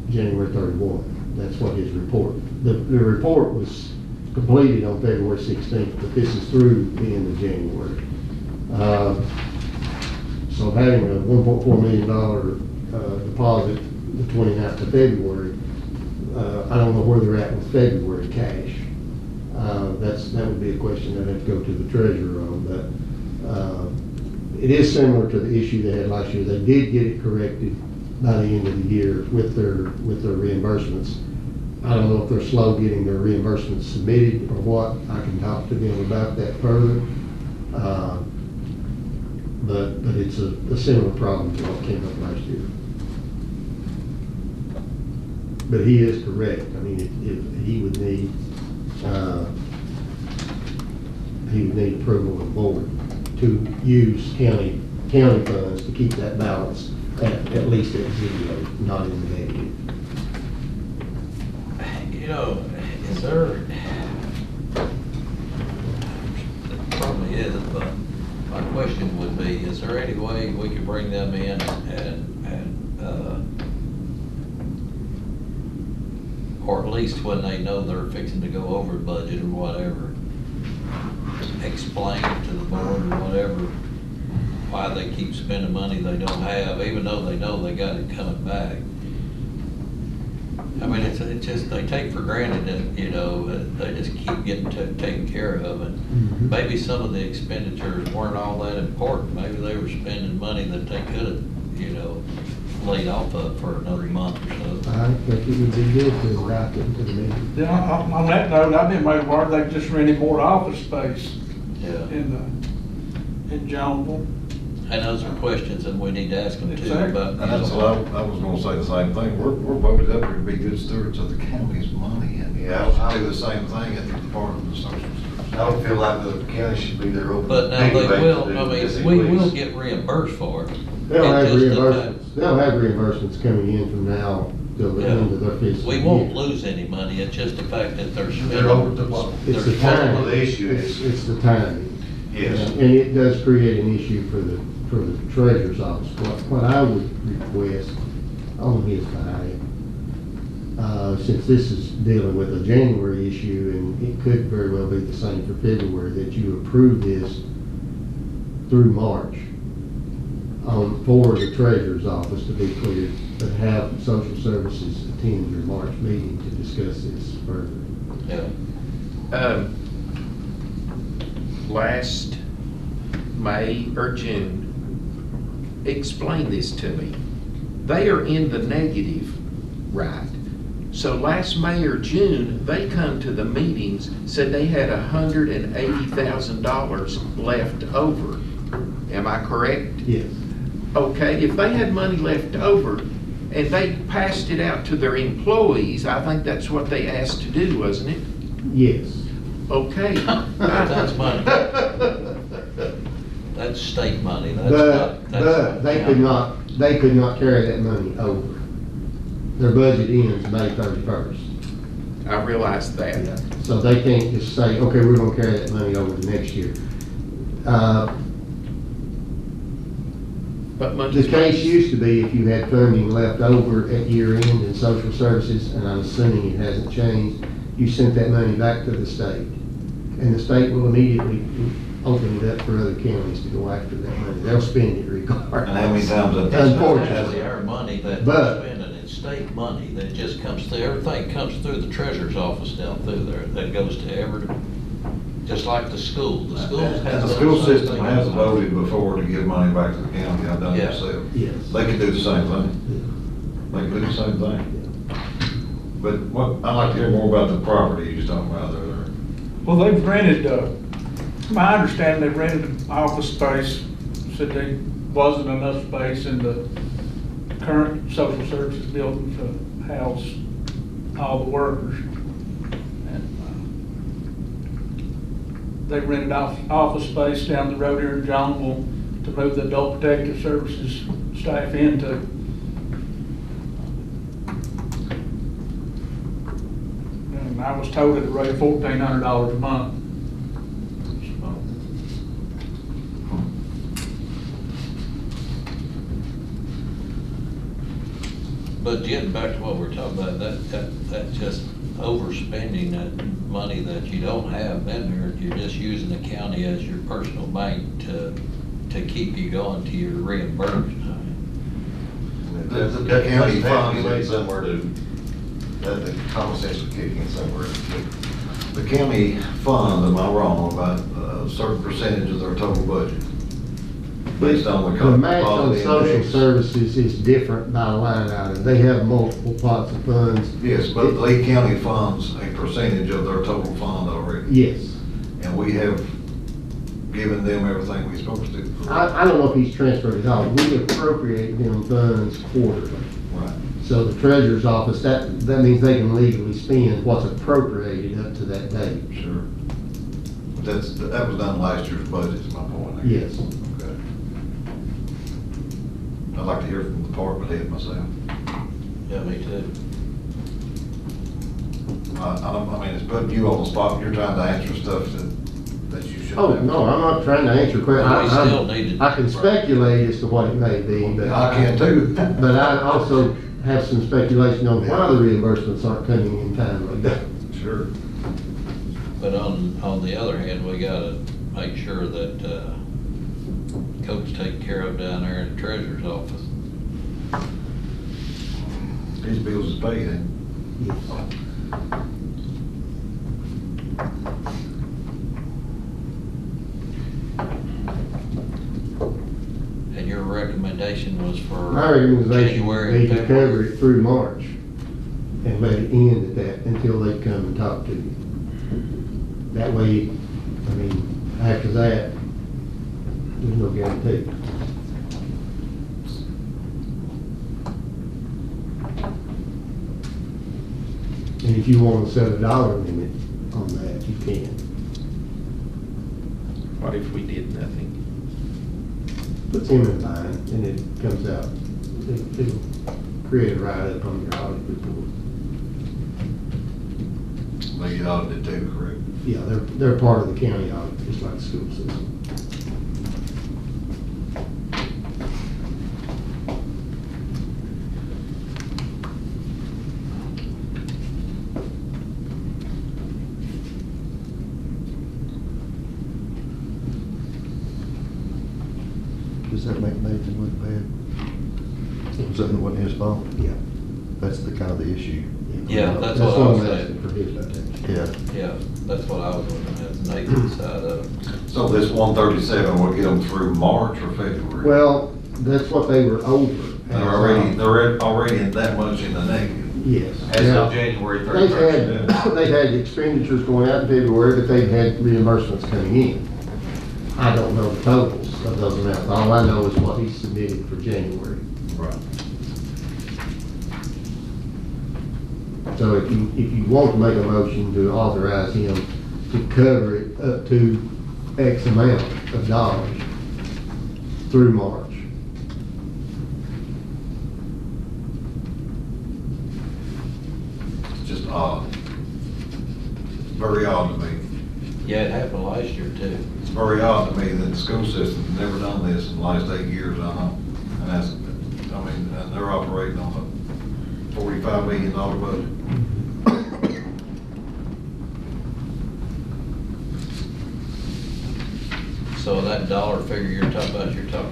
January 31. That's what his report. The report was completed on February 16th, but this is through the end of January. So having a $1.4 million deposit the 29th of February, I don't know where they're at with February cash. That would be a question I'd have to go to the treasurer on, but it is similar to the issue they had last year. They did get it corrected by the end of the year with their reimbursements. I don't know if they're slow getting their reimbursements submitted or what. I can talk to them about that further. But it's a similar problem to what came up last year. But he is correct. I mean, if he would need approval of the board to use county funds to keep that balance at least at zero, not in the negative. You know, is there, it probably is, but my question would be, is there any way we could bring them in and or at least when they know they're fixing to go over budget or whatever, explain to the board or whatever why they keep spending money they don't have, even though they know they got it coming back. I mean, it's just, they take for granted that, you know, they just keep getting taken care of, and maybe some of the expenditures weren't all that important. Maybe they were spending money that they could have, you know, laid off of for another month or so. I think it would be good to write it to the meeting. Yeah, on that note, I've been made aware they just rented more office space Yeah. in Jonesville. And those are questions that we need to ask them too Exactly. about. And that's what I was gonna say the same thing. We're voted up here to be good stewards of the county's money, and Yeah, I do the same thing at the Department of Social Services. I don't feel like the county should be there open. But now they piggyback will, to do I this mean, we will anyways. get reimbursed for it. They'll have It just reimbursements, they'll have reimbursements coming in from now till the Yeah. end of their fiscal We year. won't lose any money, it's just the fact that they're spending. They're over the ball. It's the they're- time. Well, the issue is- It's the timing. Yes. And it does create an issue for the treasurer's office. What I would request on his behalf, since this is dealing with a January issue, and it could very well be the same for February, that you approve this through March, for the treasurer's office to be clear, but have social services attend your March meeting to discuss this further. Yeah. Last May or June, explain this to me. They are in the negative, right? So last May or June, they come to the meetings, said they had $180,000 left over. Am I correct? Yes. Okay, if they had money left over and they passed it out to their employees, I think that's what they asked to do, wasn't it? Yes. Okay. That's money. That's state money, that's But not, that's. they could not carry that money over. Their budget ends May 31st. I realize that. So they can't just say, okay, we're gonna carry that money over to next year. But The case used to be if you had funding left over at year end in social services, and I'm assuming it hasn't changed, you sent that money back to the state. And the state will immediately open it up for other counties to go after that money. They'll spend it regardless. And how many times have they- It's not Unfortunately. actually our money that But- we're spending, it's state money that just comes through, everything comes through the treasurer's office down through there, that goes to every, just like the school, the schools have. And the done school same system thing. has voted before to give money back to the county, I've done it Yeah. myself. Yes. They could do the same thing. They could do the same thing. But what, I'd like to hear more about the property you was talking about there. Well, they've rented, my understanding, they've rented office space, said there wasn't enough space in the current social services building to house all the workers. And they rented office space down the road here in Johnville to move the adult protective services staff into. And I was told at the rate of $1,400 a month. But getting back to what we're talking about, that just overspending that money that you don't have in there, you're just using the county as your personal bank to keep you going to your reimbursement. The county funds Made it. somewhere to, that the common sense would kick in somewhere. The county funds, am I wrong, about a certain percentage of their total budget? Based on the The match on quality social index. services is different by line item. They have multiple pots of funds. Yes, but Lee County funds a percentage of their total fund already. Yes. And we have given them everything we're supposed to. I don't know if he's transferred it all. We appropriate them funds quarterly. Right. So the treasurer's office, that means they can legally spend what's appropriated up to that date. Sure. But that was done last year's budget, is my point. I guess. Yes. Okay. I'd like to hear from the department head myself. Yeah, me too. I mean, it's putting you on the spot, you're trying to answer stuff that you should. Oh, no, I'm not trying to answer Well, we still questions. need to- I can speculate as to what it may be, but. I can too. But I also have some speculation on why the reimbursements aren't coming in timely. Sure. But on the other hand, we gotta make sure that, Coach taken care of down there in the treasurer's office. His bills is paid, eh? Yes. And your recommendation was for My recommendation January would and be to February? cover it through March and let it end at that until they come and talk to you. That way, I mean, after that, there's no guarantee. And if you want to set a dollar limit on that, you can. What if we did nothing? Puts him in line, and it comes out, it'll create a write-up on your audit report. They get audited too, correct? Yeah, they're part of the county audit, just like the school system. Does that make Nathan look bad? Was that wasn't his fault? Yeah. That's the kind of the issue. Yeah, that's what I was I'm saying. asking for his attention. Yeah. Yeah, that's what I was looking at, Nathan's side of it. So this 137 will get them through March or February? Well, that's what they were over. They're already in that much in the negative. Yes. As Now, of January They've 31st. had expenditures going out in February, but they've had reimbursements coming in. I don't know the totals of those amounts. All I know is what he submitted for January. Right. So if you want to make a motion to authorize him to cover it up to X amount of dollars through March. It's just odd. Very odd to me. Yeah, it happened last year too. It's very odd to me that the school system's never done this in the last 8 years, I know. And that's, I mean, and they're operating on a $45 million budget. So that dollar figure you're talking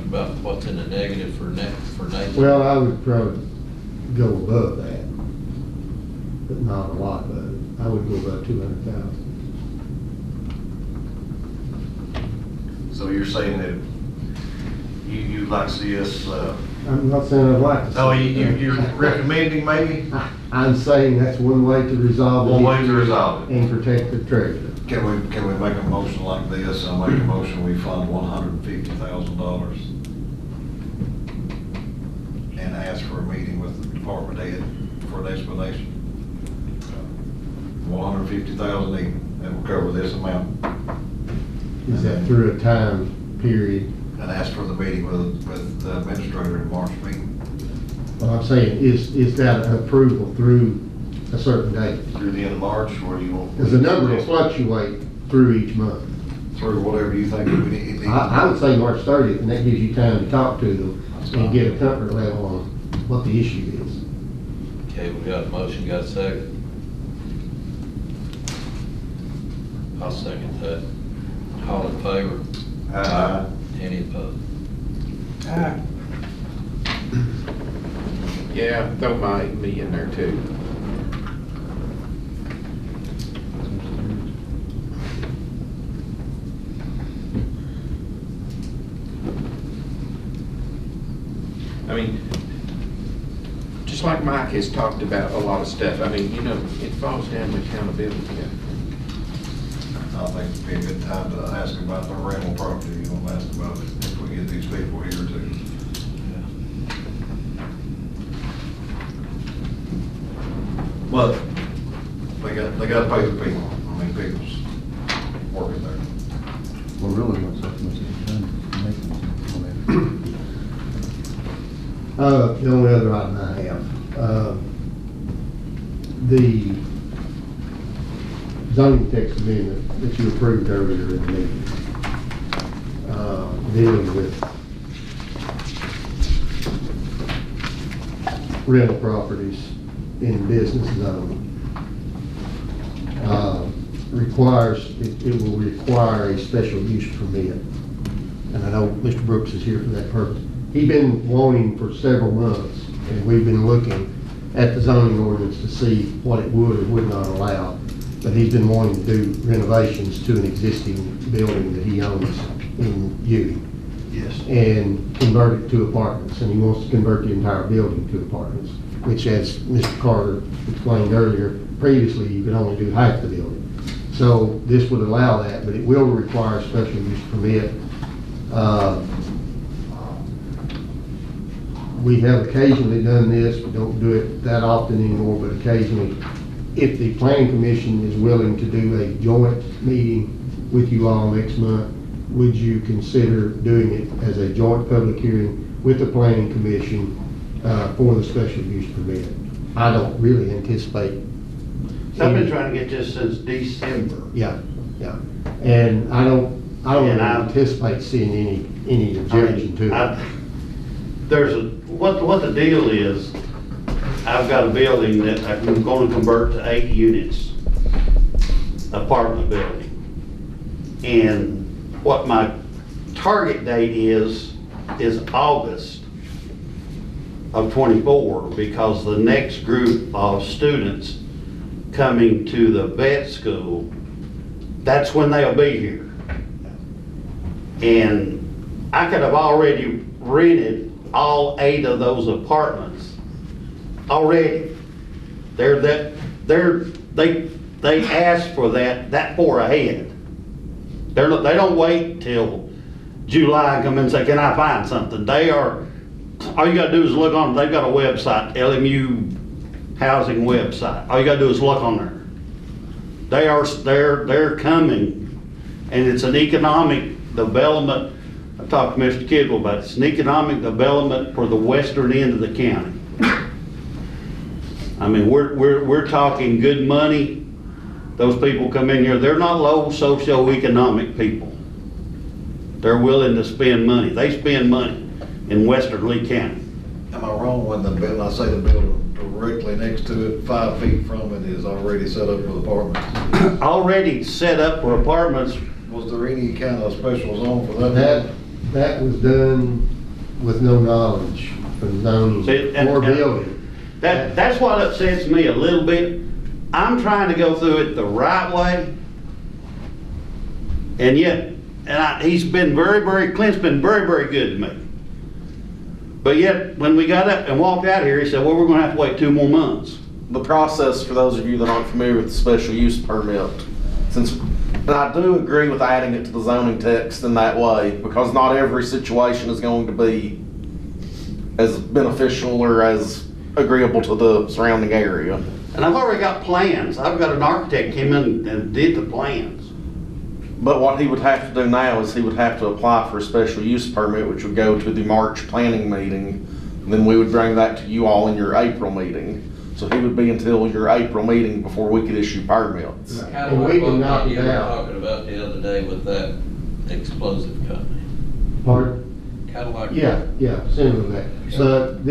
about what's in the negative for Nathan? Well, I would probably go above that, but not a lot above it. I would go above 200,000. So you're saying that you'd like to see us, I'm not saying I'd like to. oh, see that. you're recommending maybe? I'm saying that's one way to resolve it. One way to resolve it. And protect the treasurer. Can we make a motion like this? I'll make a motion, we fund $150,000 and ask for a meeting with the department head for an explanation. 150,000 even, that will cover this amount. Is that through a time period? And ask for the meeting with the administrator in March meeting. Well, I'm saying, is that an approval through a certain date? Through the end of March, or do you want? Because the number will fluctuate through each month. Through whatever you think we need. I would say March 30th, and that gives you time to talk to them and get a comfort level on what the issue is. Okay, we got a motion, got a second? I'll second that. All in favor? Aye. Any opposed? Yeah, throw me in there too. I mean, just like Mike has talked about a lot of stuff, I mean, you know, it falls down to accountability. I think it'd be a good time to ask about the rental property, you want to ask about it, if we get these people here too. But they got to pay the people, I mean, people's working there. Well, really, what's that much The only other item I have, the zoning text amendment that you approved earlier in the meeting, dealing with rental properties in business zone, it will require a special use permit. And I know Mr. Brooks is here for that purpose. He's been wanting for several months, and we've been looking at the zoning ordinance to see what it would or would not allow. But he's been wanting to do renovations to an existing building that he owns in Ewing. Yes. And convert it to apartments, and he wants to convert the entire building to apartments, which, as Mr. Carter explained earlier, previously you could only do half the building. So this would allow that, but it will require a special use permit. We have occasionally done this, we don't do it that often anymore, but occasionally, if the planning commission is willing to do a joint meeting with you all next month, would you consider doing it as a joint public hearing with the planning commission for the special use permit? I don't really anticipate. I've been trying to get this since December. Yeah, yeah. And I don't And I- anticipate seeing any objection to it. What the deal is, I've got a building that I'm gonna convert to 8 units, apartment building. And what my target date is August of '24, because the next group of students coming to the vet school, that's when they'll be here. And I could have already rented all 8 of those apartments already. They asked for that far ahead. They don't wait till July and come in and say, can I find something? All you gotta do is look on, they've got a website, LMU housing website. All you gotta do is look on there. They're coming, and it's an economic development. I talked to Mr. Kidwell about it. It's an economic development for the western end of the county. I mean, we're talking good money. Those people come in here, they're not low socioeconomic people. They're willing to spend money. They spend money in western Lee County. Am I wrong when the building, I say the building directly next to it, 5 feet from it, is already set up with apartments? Already set up for apartments. Was there any kind of special zone for that? That was done with no knowledge from zoning See, and- or building. That's what upsets me a little bit. I'm trying to go through it the right way. And yet, Clint's been very, very good to me. But yet, when we got up and walked out here, he said, well, we're gonna have to wait 2 more months. The process, for those of you that aren't familiar with the special use permit, and I do agree with adding it to the zoning text in that way, because not every situation is going to be as beneficial or as agreeable to the surrounding area. And I've already got plans. I've got an architect came in and did the plans. But what he would have to do now is he would have to apply for a special use permit, which would go to the March planning meeting. And then we would bring that to you all in your April meeting. So he would be until your April meeting before we could issue permits. Kind And of we like can knock what it you were out. talking about the other day with that explosive company. Pardon? Kind of like. Yeah, similar to that. But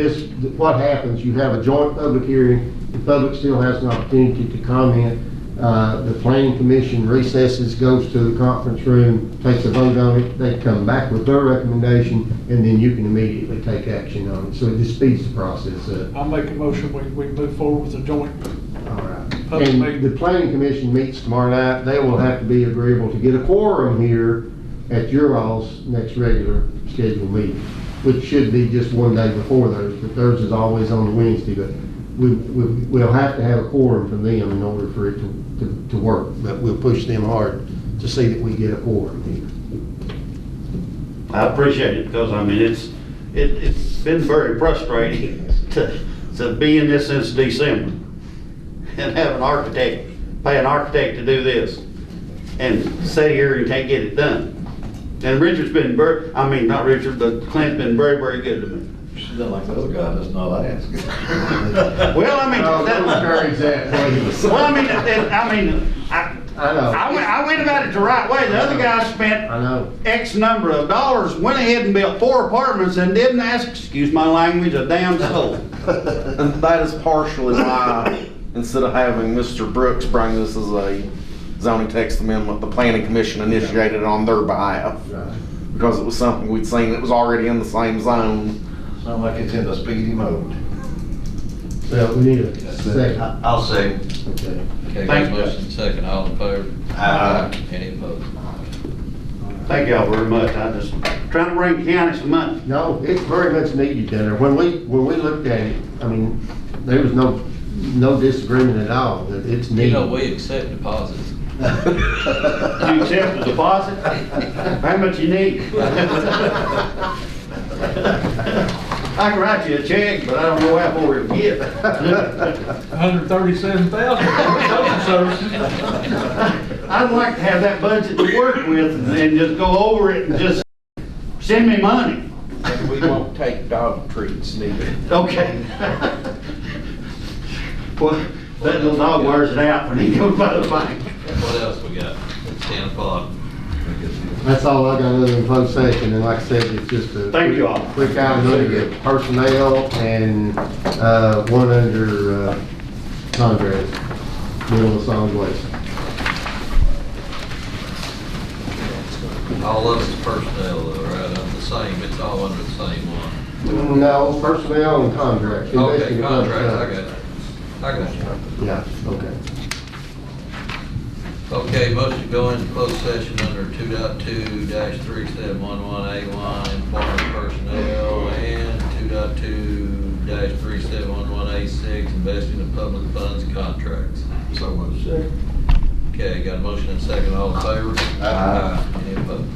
what happens, you have a joint public hearing, the public still has an opportunity to comment. The planning commission recesses, goes to the conference room, takes a vote on it, they come back with their recommendation, and then you can immediately take action on it. So it just speeds the process up. I'll make a motion, we move forward with the joint. All right. Public And meeting. the planning commission meets tomorrow night. They will have to be agreeable to get a quorum here at your all's next regular scheduled meeting, which should be just one day before theirs, but theirs is always on the Wednesday. But we'll have to have a quorum from them in order for it to work. But we'll push them hard to see that we get a quorum here. I appreciate it, because I mean, it's been very frustrating to be in this since December and have pay an architect to do this and sit here and can't get it done. And Richard's been not Richard, but Clint's been very, very good to me. She's not like the other guy, that's not asked. Well, I mean, Don't encourage that, please. well, I know. I went about it the right way. The other guy spent I know. X number of dollars, went ahead and built 4 apartments and didn't ask, excuse my language, a damn soul. And that is partially why, instead of having Mr. Brooks bring this as a zoning text amendment, the planning commission initiated it on their behalf. Right. Because it was something we'd seen that was already in the same zone. Sound like it's in a speedy mode. Well, we need a second. I'll say. Okay. Okay, got Thank a you. motion second, all in favor? Aye. Any opposed? Thank y'all very much. I just trying to bring the county some money. No, it's very much needed down there. When we looked at it, I mean, there was no disagreement at all that it's You needed. know, we accept deposits. You accept the deposit? How much you need? I can write you a check, but I don't know how far it'll get. 137,000 for social services. I'd like to have that budget to work with and then just go over it and just send me money. And we won't take dog treats neither. Okay. Well, that little dog wears it out when he goes by the bank. What else we got? It's 10 o'clock. That's all I got other than closed session, and like I said, it's just a. Thank you all. Quick item under personnel and, one under, contract, middle of solid waste. All of it's personnel though, right? Under the same, it's all under the same one. No, personnel and contract. Okay, contracts, I got it. I got you. Yeah, okay. Okay, motion to go into closed session under 2.2-3711A1, foreign personnel, and 2.2-3711A6, investing in public funds contracts. So much. Okay, got a motion and second, all in favor? Aye. Any opposed?